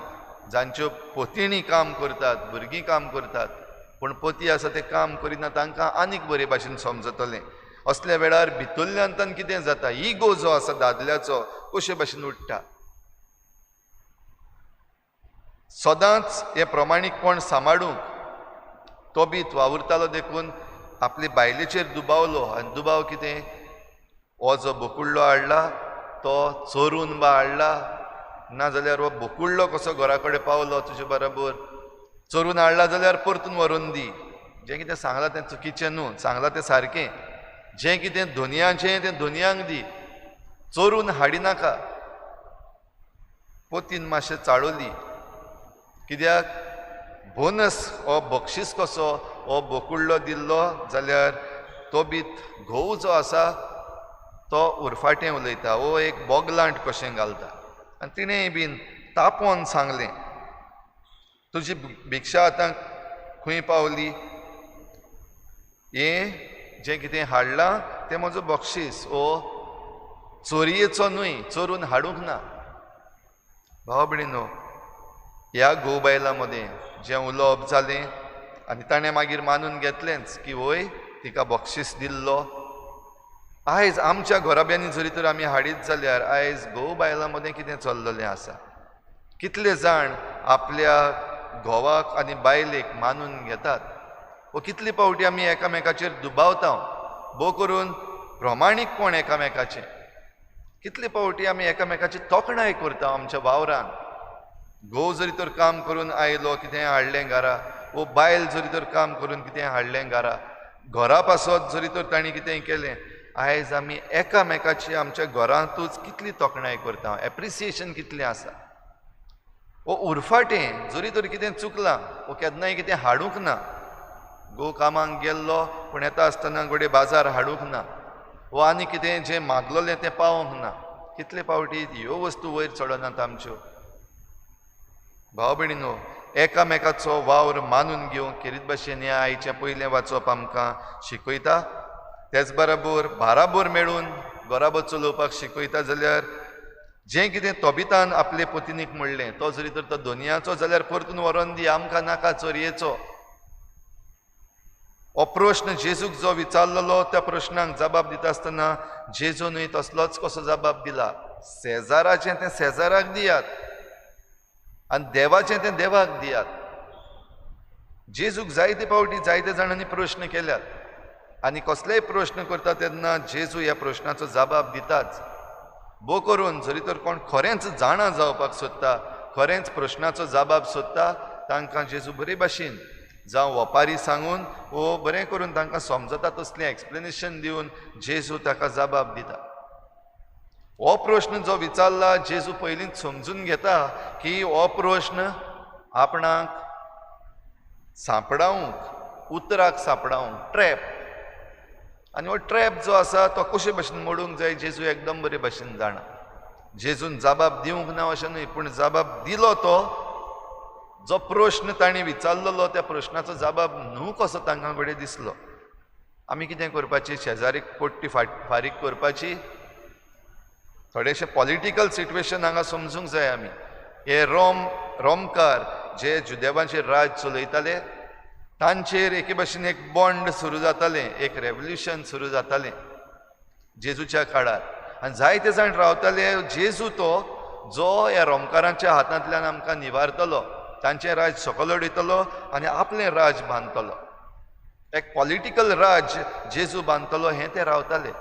जांच्यो पोतींनी काम करतात, भुरगीं काम करतात पूण पोती आसा ते काम करिना, तांकां आनीक बरे भाशेन समजतलें. असल्या वेळार भितरल्यान तान कितें जाता, इगो जो आसा दादल्याचो कशे भाशेन उठटा. सदांच हें प्रमाणीकपण सांबाळूंक तोबीत वावुरतालो देखून आपले बायलेचेर दुबावलो. आनी दुबाव कितें? हो जो बोकुळ्ळो हाडला तो चोरून बा हाडला, नाजाल्यार हो बोकुळ्ळो कसो घरा कडेन पावलो तुजे बरोबर, चोरून हाडला जाल्यार परतून व्हरून दी. जें कितें सांगलां तें चुकीचें न्हू, सांगलां तें सारकें. जें कितें धोनयाचें तें धोनयांक दी, चोरून हाडिनाका. पोतीन मातशें चाळोली. कित्याक? बोनस हो बक्षीस कसो हो बोकुळ्ळो दिल्लो जाल्यार तोबीत घोव जो आसा तो उरफाटें उलयता, वो एक बोगलांट कशें घालता. आनी तिणेंय बीन तापोवन सांगलें, तुजी भिक्षा आतां खंय पावली? हें जें कितें हाडलां तें म्हजो बक्षीस, वो चोरयेचो न्हय, चोरून हाडूंक ना. भाव भयणीनो, ह्या घोव बायलां मदें जें उलोवप जालें आनी ताणें मागीर मानून घेतलेंच की वय तिका बक्षीस दिल्लो. आयज आमच्या घोराब्यांनी जरी तर आमी हाडीत जाल्यार आयज घोव बायलां मदें कितें चल्ललें आसा? कितले जाण आपल्या घोवाक आनी बायलेक मानून घेतात, व कितले फावटी आमी एकामेकाचेर दुबावता, भोव करून प्रमाणीकपण एकामेकाचें. कितले फावटी आमी एकामेकाची तोखणाय करता आमच्या वावरान. घोव जरी तर काम करून आयलो, कितें हाडलें घरा, वो बायल जरी तर काम करून कितें हाडलें घरा, घरा पासत जरी तर तांणी कितें केलें, आयज आमी एकामेकाची आमच्या घरांतूच कितली तोखणाय करता, एप्रिसिएशन कितलें आसा. वो उरफाटें जरी तर कितें चुकलां, वो केन्नाय कितें हाडूंक ना. घोव कामाक गेल्लो पूण येता आसतना घोडे बाजार हाडूंक ना, वो आनी कितें जें मागलोलें तें पावोंक ना. कितले फावटी ह्यो वस्तू वयर चडनात आमच्यो. भाव भयणीनो, एकामेकाचो वावर मानून घेवंक खेरीत भाशेन हें आयचें पयलें वाचप आमकां शिकयता. तेच बरोबर बाराबोर मेळून घराबो चलोवपाक शिकयता जाल्यार जें कितें तोबितान आपले पत्नीक म्हणलें तो जरी तर तो दोनयाचो जाल्यार परतून व्हरोन दी, आमकां नाका चोरयेचो. हो प्रश्न जेजूक जो विचारलेलो त्या प्रश्नाक जबाब दिता आसतना जेजूनय तसलोच कसो जबाब दिला. शेजाराचें तें शेजाराक दियात आनी देवाचें तें देवाक दियात. जेजूक जायते फावटी जायते जाणांनी प्रश्न केल्यात आनी कसलेय प्रश्न करता तेन्ना जेजू ह्या प्रश्नाचो जबाब दिताच. भोव करून जरी तर कोण खरेंच जाणा जावपाक सोदता, खरेंच प्रश्नाचो जबाब सोदता, तांकां जेजू बरे भाशेन जावं ओपारी सांगून वो बरें करून तांकां समजता तसलें एक्सप्लेनेशन दिवन जेजू ताका जबाब दिता. हो प्रश्न जो विचारला जेजू पयलींच समजून घेता की हो प्रश्न आपणाक सांपडावंक, उतराक सांपडावंक, ट्रॅप. आनी हो ट्रॅप जो आसा तो कशे भाशेन मोडूंक जाय जेजू एकदम बरे भाशेन जाणा. जेजून जबाब दिवंक ना अशें न्हय, पूण जबाब दिलो तो जो प्रश्न ताणें विचारलेलो त्या प्रश्नाचो जबाब न्हू कसो तांकां कडेन दिसलो. आमी कितें करपाची, शेजारीक पट्टी फारीक करपाची. थोडेशे पॉलिटिकल सिट्युएशन हांगा समजूंक जाय आमी. हे रोमकार जे जुदेवांचेर राज चलयताले तांचेर एके भाशेन एक बॉन्ड सुरू जातालें, एक रेव्होल्युशन सुरू जातालें जेजूच्या काळार. आनी जायते जाण रावताले जेजू तो जो ह्या रोमकारांच्या हातांतल्यान आमकां निवारतलो, तांचें राज सकयल उडयतलो आनी आपलें राज बांदतलो. एक पॉलिटिकल राज जेजू बांदतलो हें ते रावताले.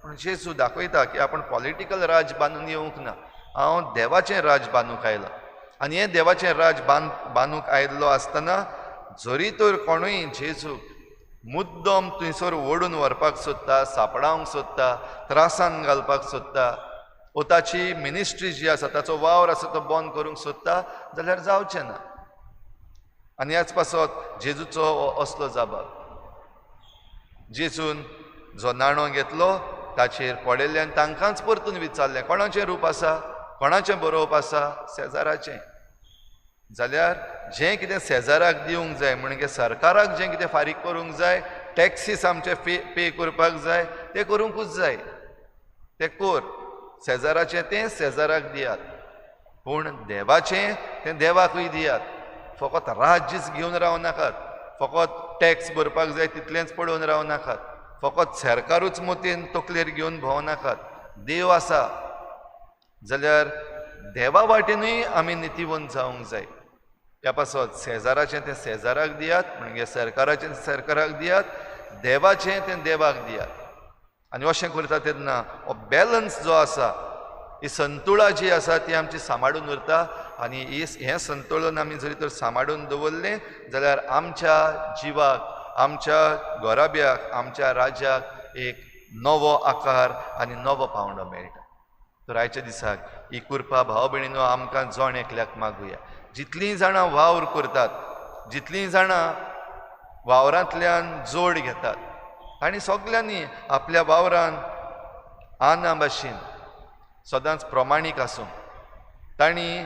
पूण जेजू दाखयता की आपूण पॉलिटिकल राज बांदून येवंक ना, हांव देवाचें राज बांदूंक आयला. आनी हें देवाचें राज बांदूंक आयिल्लो आसतना जरी तर कोणूय जेजूक मुद्दम थंयसर ओडून व्हरपाक सोदता, सांपडावंक सोदता, त्रासान घालपाक सोदता, वो ताची मिनिस्ट्री जी आसा, ताचो वावर आसा तो बंद करूंक सोदता जाल्यार जावचें ना. आनी ह्याच पासत जेजूचो असलो जबाब. जेजून जो नाणो घेतलो ताचेर पडयल्ल्यान तांकांच परतून विचारलें, कोणाचें रूप आसा, कोणाचें बरोवप आसा, शेजाराचें. जाल्यार जें कितें शेजाराक दिवंक जाय म्हणजे सरकाराक जें कितें फारीक करूंक जाय, टॅक्सीस आमचे पे करपाक जाय, तें करूंकूच जाय. तें कोर. शेजाराचें तें शेजाराक दियात, पूण देवाचें तें देवाकूय दियात. फकत राज्यच घेवन रावनाकात, फकत टॅक्स भरपाक जाय तितलेंच पडोवन रावनाकात, फकत सरकारूच मोतीन तकलेर घेवन भोंवनाकात. देव आसा जाल्यार देवा वाटेनूय आमी नितीवंत जावंक जाय. ह्या पासत शेजाराचें तें शेजाराक दियात, म्हणजे सरकाराचें सरकाराक दियात, देवाचें तें देवाक दियात. आनी अशें करता तेन्ना हो बॅलन्स जो आसा, ही संतुळा जी आसा ती आमची सांबाळून उरता. आनी हें संतुलन आमी जरी तर सांबाळून दवरलें जाल्यार आमच्या जिवाक, आमच्या गोराब्याक, आमच्या राज्याक एक नवो आकार आनी नवो पावंडो मेळटा. तर आयच्या दिसाक ही कृपा भाव भयणीनो आमकां जोण एकल्याक मागुया. जितलीं जाणां वावर करतात, जितलीं जाणां वावरांतल्यान जोड घेतात, तांणी सगल्यांनी आपल्या वावरान आना भाशेन सदांच प्रमाणीक आसूं. तांणी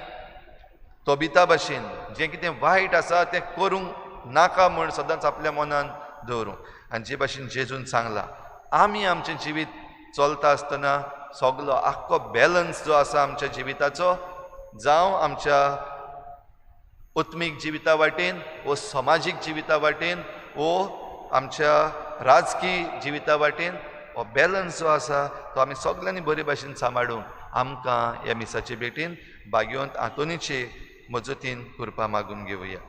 तोबिता भाशेन जें कितें वायट आसा तें करूंक नाका म्हूण सदांच आपल्या मनान दवरूं. आनी जे भाशेन जेजून सांगलां, आमी आमचें जिवीत चलता आसतना सगलो आख्खो बॅलन्स जो आसा आमच्या जिविताचो, जावं आमच्या उत्मीक जिविता वाटेन वो समाजीक जिविता वाटेन वो आमच्या राजकी जिविता वाटेन, हो बॅलन्स जो आसा तो आमी सगल्यांनी बरे भाशेन सांबाळूंक आमकां ह्या मिसाचे भेटेन भाग्यवंत आंतोनीचे मजतीन कृपा मागून घेवया.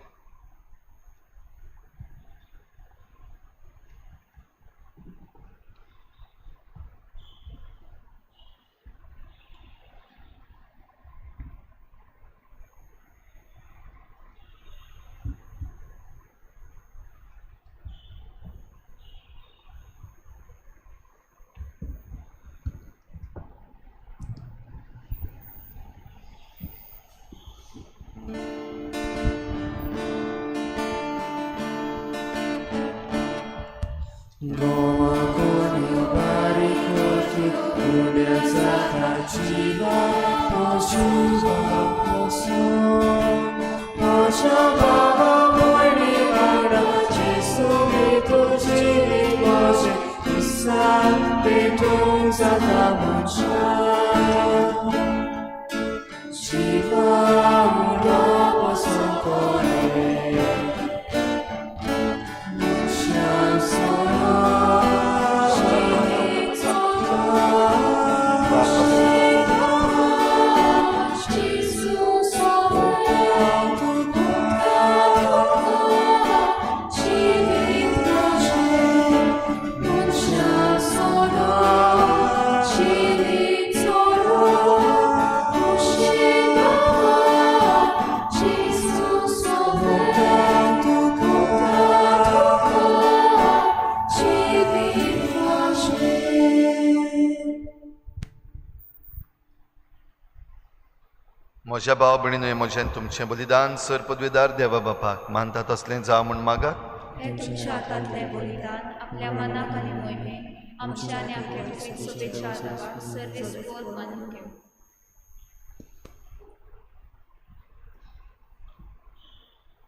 म्हज्या भाव भयणींनो, म्हजें तुमचें बलिदान सर पदवेदार देवा बापाक मानता तसलें जावं म्हूण मागात. हे तुमच्या हातांतलें बलिदान आपल्या मनाक आनी मोहिमेक आमच्या आनी आमच्या कुशीक सोबेच्या आदाराक सर्वेस्पोर मानून घेवं.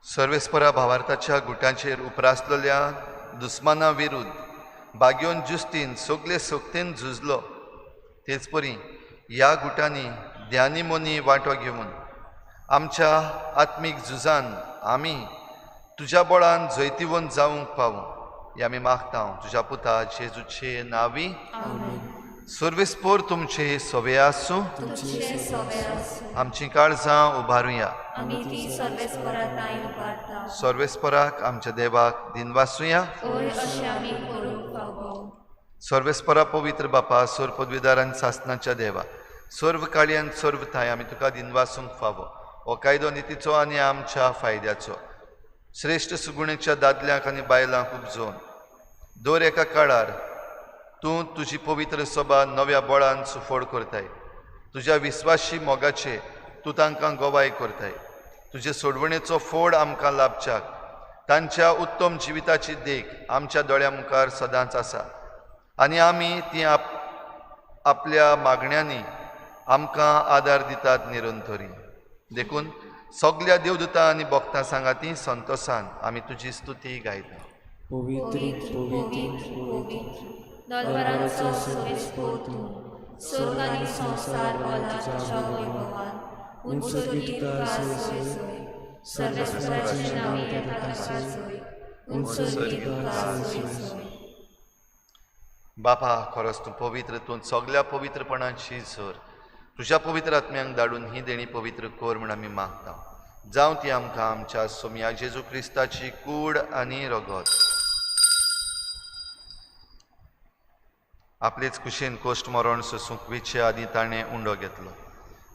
सर्वेस्परा भावार्थाच्या गुटांचेर उपरासलेल्या दुस्माना विरुद्ध बागयोन जुस्तीन सगले सोक्तेन झुजलो, तेच परी ह्या गुटांनी ध्यानी मोनी वांटो घेवन आमच्या आत्मीक झुजान आमी तुज्या बळान जैतिवंत जावंक पावूं हें आमी मागता तुज्या पुता जेजूचे नांवी. सर्वेस्पोर तुमचे सवे आसूं. तुमचे सवे आसूं. आमची काळजां उबारुया. आमी ती सर्वेस्पराताय उबारता. सर्वेस्पराक आमच्या देवाक दिनवासुया. ओय अशें आमी करूंक पावो. सर्वेस्परा पवित्र बापा, सोर पदवीदार आनी सासणाच्या देवा, सर्व काळी आनी सर्व थाय आमी तुका दिनवासूंक फावो. हो कायदो नितीचो आनी आमच्या फायद्याचो श्रेश्ठ सुगुणेच्या दादल्यांक आनी बायलांक उपजोवन दर एका काळार तूं तुजी पवित्र सभा नव्या बळान सुफोड करताय. तुज्या विस्वासी मोगाचे तूं तांकां गोवाय करताय. तुजे सोडवणेचो फोड आमकां लाभच्याक तांच्या उत्तम जिविताची देख आमच्या दोळ्या मुखार सदांच आसा आनी आमी ती आपल्या मागण्यांनी आमकां आदार दितात निरंतरी. देखून सगल्या देवदूतां आनी भक्तां सांगाती संतोशान आमी तुजी स्तुती गायता. पवित्र पवित्र पवित्र दलबरांचो सर्वेस्पोर तूं, स्वर्ग आनी संवसार वाला तुज्या वैभवान उंचोली तुका सोय सोय. सर्वेस्पराचे नांवी येता तुका सोय, उंचोली तुका सोय सोय. बापा, खरोच तूं पवित्र, तूं सगल्या पवित्रपणाची झर तुज्या पवित्र आत्म्यांक धाडून ही देणी पवित्र कोर म्हूण आमी मागता. जावं ती आमकां आमच्या सोम्या जेजू क्रिस्ताची कूड आनी रगत आपलेच कुशीन कोश्ट मरण सोसूंक विचे आदी ताणें उंडो घेतलो.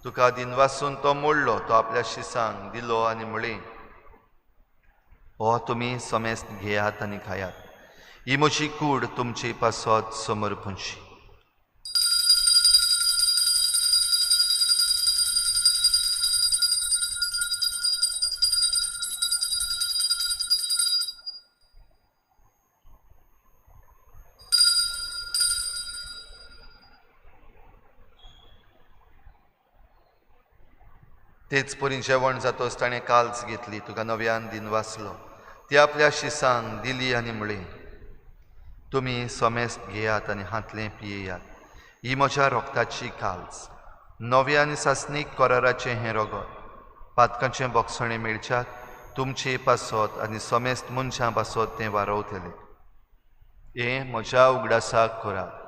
तुका दिनवासून तो मोडलो, तो आपल्या शिसांक दिलो आनी म्हळें, हो तुमी समेस्त घेयात आनी खायात. ही म्हजी कूड तुमची पासत समर्पणशी. तेच परी जेवण जातोच ताणें काल्स घेतली, तुका नव्यान दिन वाचलो, ती आपल्या शिसांक दिली आनी म्हळें, तुमी समेस्त घेयात आनी हातलें पियेयात. ही म्हज्या रोगताची काल्स, नव्या आनी सासणीक कराराचें हें रगत, पातकांचें बोगसणें मेळच्याक तुमचे पासत आनी समेस्त मनशां पासत तें वारवतलें. हें म्हज्या उगडासाक करात.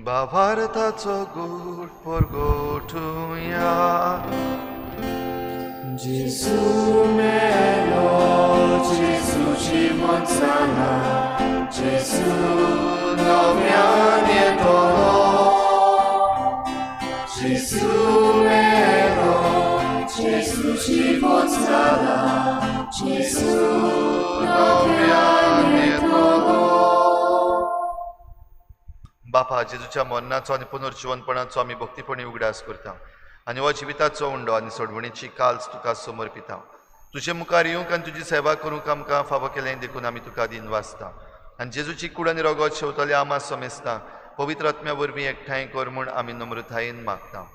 भावार्थाचो गूढ परगोठुया. Gesù melo, Gesù Cimon sana, Gesù nowianie tolo. Gesù melo, Gesù Cimon sana, Gesù nowianie tolo. बापा, जेजूच्या मरणाचो आनी पुनर्जीवनपणाचो आमी भक्तीपणी उगडास करता आनी हो जिविताचो उंडो आनी सोडवणेची काल्स तुका समर्पिता. तुजे मुखार येवंक आनी तुजी सेवा करूंक आमकां फावो केलें देखून आमी तुका दिन वाचता आनी जेजूची कूड आनी रगत शेवतले आमा समेस्ता पवित्र आत्म्या वरवीं एकठांय कर म्हूण आमी नम्रतायेन मागता.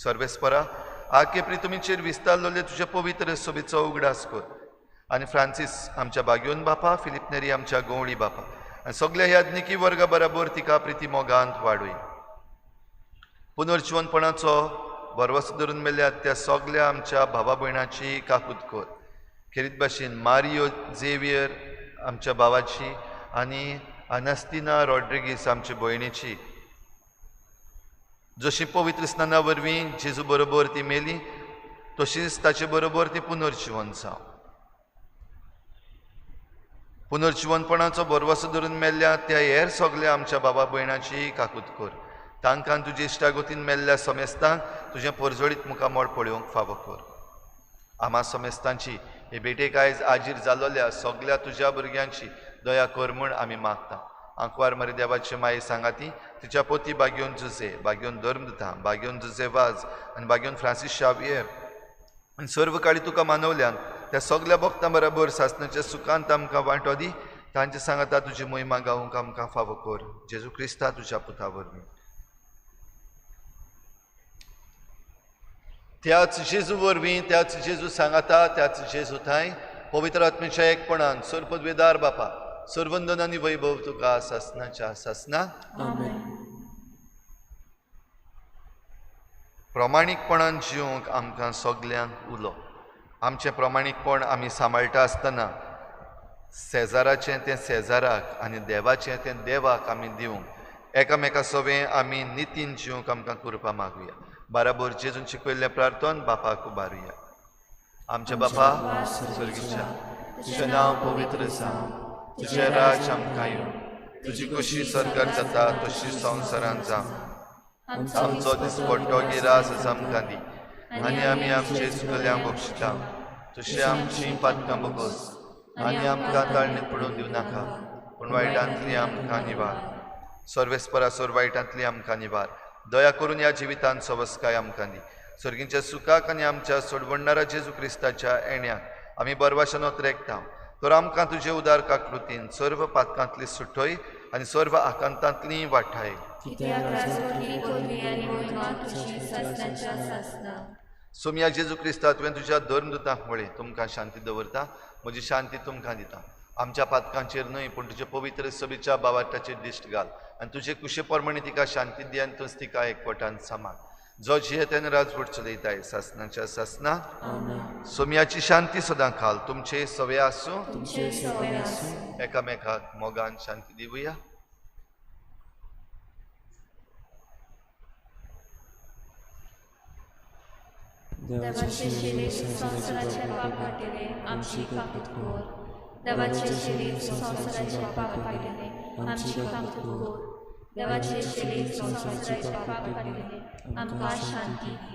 सर्वेस्परा, आखे प्रितुमीचेर विस्तारलोले तुजे पवित्र सोबेचो उगडास कर आनी फ्रांसीस आमच्या बागयोन बापा, फिलिप नेरी आमच्या गवळी बापा आनी सगल्या याज्ञिकी वर्गा बराबर तिका प्रिती मोगांत वाडूय. पुनर्जीवनपणाचो भरवसो धरून मेल्यात त्या सगल्या आमच्या भावा भयणाची काकूत कर. खेरीत भाशेन मारियो झेवियर आमच्या भावाची आनी अनास्तिना रॉड्रिगीस आमच्या भयणीची, जशी पवित्र स्नाना वरवीं जेजू बरोबर ती मेली तशीच ताचे बरोबर ती पुनर्जीवन जावं. पुनर्जीवनपणाचो भरवसो धरून मेल्ल्या त्या हेर सगल्या आमच्या भावा भयणाची काकूत कर. तांकां तुजे इश्टागोतीन मेल्ल्या समेस्तांक तुजें परजोडीत मुखामोळ पळोवंक फावो कर. आम्हा समेस्तांची हे भेटेक आयज आजीर जालोल्या सगळ्या तुज्या भुरग्यांची दया कर म्हूण आमी मागता. आंकवार मरे देवाची माये सांगाती तिच्या पोती बागेवन जुसे, बागेवन धर्मदुता, बागेवन जुसे वाज आनी बागेवन फ्रांसीस शावियर आनी सर्व काळी तुका मानवल्यान त्या सगळ्या भक्तां बरोबर सासणाच्या सुखांत आमकां वांटो दी. तांचे सांगाता तुजी महिमा गावूंक आमकां फावो कर. जेजू क्रिस्ता तुज्या पुता वरवीं. त्याच जेजू वरवीं, त्याच जेजू सांगाता, त्याच जेजू थंय पवित्र आत्म्याच्या एकपणान सर्पद्वेदार बापा सर्वंदन आनी वैभव तुका सासणाच्या सासना प्रमाणीकपणान जिवंक आमकां सगल्यांक उलो. आमचें प्रमाणीकपण आमी सांबाळटा आसतना शेजाराचें तें शेजाराक आनी देवाचें तें देवाक आमी दिवंक एकामेका सवें आमी नितीन जिवंक आमकां करपा मागुया. बराबर जेजून शिकयल्लें प्रार्थन बापाक उबारुया. आमचे बापा स्वर्गीच्या, तुजें नांव पवित्र जावं, तुजें राज आमकां येवं, तुजी कशी सरकार जाता तशी संवसारांत जावं. आमचो दिसपट्टो गिरास आमकां दी आनी आमी आमचे चुकल्यांक बक्षिता. तशें आमची पातकां बगस आनी आमकां ताळणेक पडून दिवं नाका, पूण वायटांतली आमकां निवार. सर्वेस्परासोर वायटांतली आमकां निवार. दया करून ह्या जिवितांत सवस्काय आमकां दी. सर्गींच्या सुखाक आनी आमच्या सोडवणणारा जेजू क्रिस्ताच्या येण्याक आमी बरवाशान रेखता. तर आमकां तुजे उदार काकृतीन सर्व पातकांतली सुटय आनी सर्व आकांतांतली वाठाय. सोम्या जेजू क्रिस्ता तुवें तुज्या धर्मदुतांक म्हळें तुमकां शांती दवरता, म्हजी शांती तुमकां दिता. आमच्या पातकांचेर न्हय पूण तुजे पवित्र सभेच्या बावार्थाचेर दिश्ट घाल आनी तुजे कुशे प्रमाणे तिका शांती दी आनी तूं तिका एकवटान सांबाळ. जो जियेतेन राजवट चलयताय सासणाच्या सासना. सोम्याची शांती सदां खाल तुमचे सवे आसूं. एकामेकाक मोगान शांती दिवया. देवाचे शिले संसाराचे पाप काटिले आमची काकूत कोर. देवाचे शिले संसाराचे पाप काटिले आमची काकूत कोर. देवाचे शिले संसाराचे पाप काटिले आमकां शांती दी.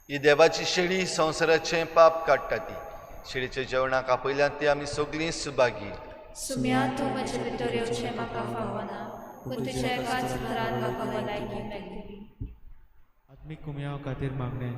ही देवाची शेळी संवसाराचें पाप काडटा ती. शेळीच्या जेवणाक आपयल्यान ती आमी सगळीं सुभागी. सुम्या तूं म्हजे भितर येवचें म्हाका फावना, पूण तुज्या एकाच उतरान म्हाका भलायकी मेळटली. आत्मीक कुमयाव खातीर मागणें.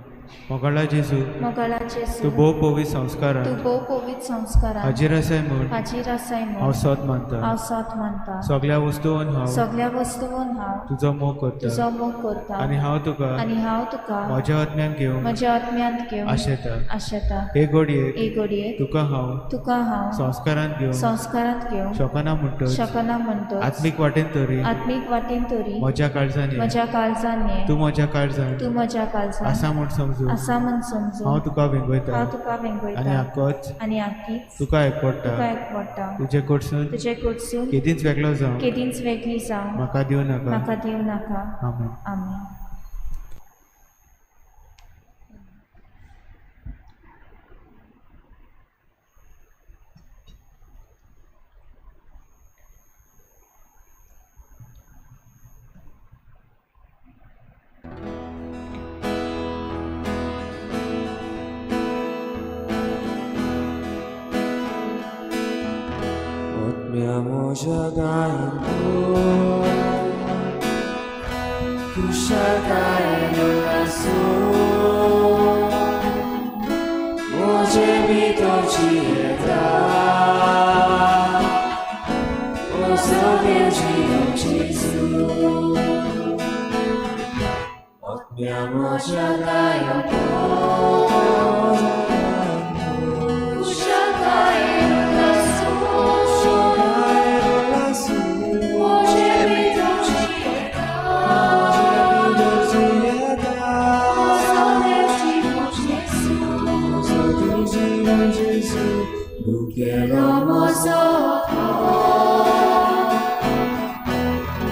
मोगाळा जेजू, मोगाळा जेजू, तूं भोव पवित संस्कारान तूं भोव पवित संस्कारान हाजीर आसाय म्हूण हाजीर आसाय हांव म्हूण सत मानता. हांव सत मानता. सगळ्या वस्तूंन हांव सगळ्या वस्तूंन हांव तुजो मोग करता तुजो मोग करता आनी हांव तुका आनी हांव तुका म्हज्या आत्म्यान घेवंक म्हज्या आत्म्यांत घेवन आशेता. आशेता. हे घडयेक एक घडयेक तुका हांव संस्कारांत घेवन शकना म्हणटच शकना म्हणटच आत्मीक वाटेन तरी आत्मीक वाटेन तरी म्हज्या काळजान ये. म्हज्या काळजान ये. तूं म्हज्या काळजान तूं म्हज्या काळजान आसा म्हूण समजूं आसा म्हूण समजूं हांव तुका वेंगयता हांव तुका आनी वेंगयता आख्खोच आनी आख्खीच तुका एकवडटा. तुका एकवडटा. तुजे कडसून तुजे कडसून केदींच वेगळो जावं केदींच वेगळी जावं म्हाका दिवं नाका. म्हाका दिवं नाका. आमेन. आमेन. Odmiamo żagają Kuszagają lasu Może mi to ci da O sobie żyją Jezu Odmiamo żagają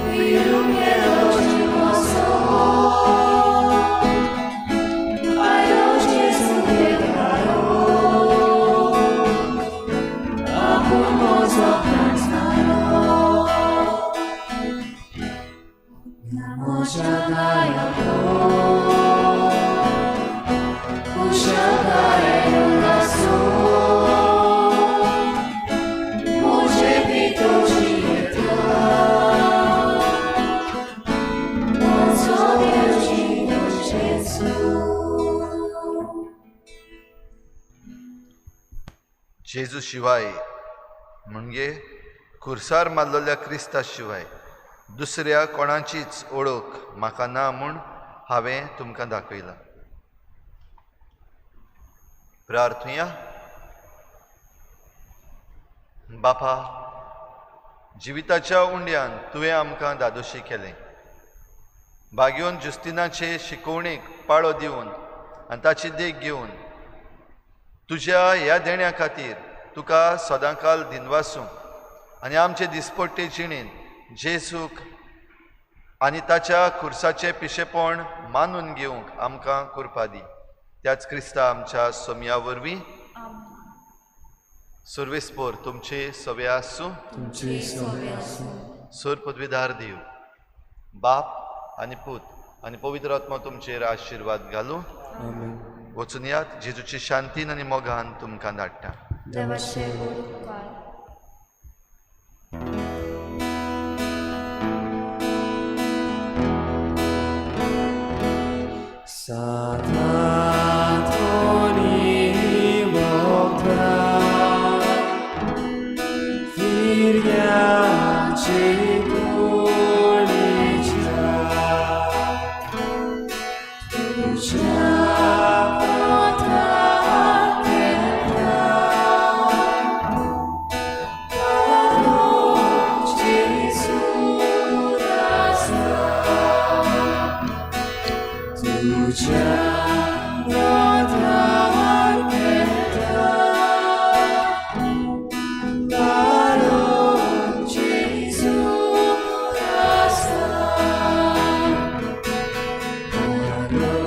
Wielu जेजू शिवाय म्हणजे खुर्सार मारलेल्या क्रिस्ता शिवाय दुसऱ्या कोणाचीच ओळख म्हाका ना म्हूण हांवें तुमकां दाखयलां. प्रार्थुया. बापा, जिविताच्या उंड्यान तुवें आमकां दादोशी केलें. बागेवन जुस्तिनाचे शिकवणेक पाळो दिवन आनी ताची देख घेवन तुज्या ह्या देण्या खातीर तुका सदांकाल दिनवासूं आनी आमचे दिसपट्टे जिणेन जेजूक आनी ताच्या खुर्साचें पिशेपण मानून घेवंक आमकां कृपा दी. त्याच क्रिस्ता आमच्या सोम्या वरवीं सर्वेस्पोर तुमचे सवे आसूं. सोर पदवीदार देव, बाप आनी पूत आनी पवित्र आत्मा तुमचेर आशिर्वाद घालूं. वचून यात. जेजूची शांतीन आनी मोगान तुमकां धाडटा. देवाचे उपकार. Lord.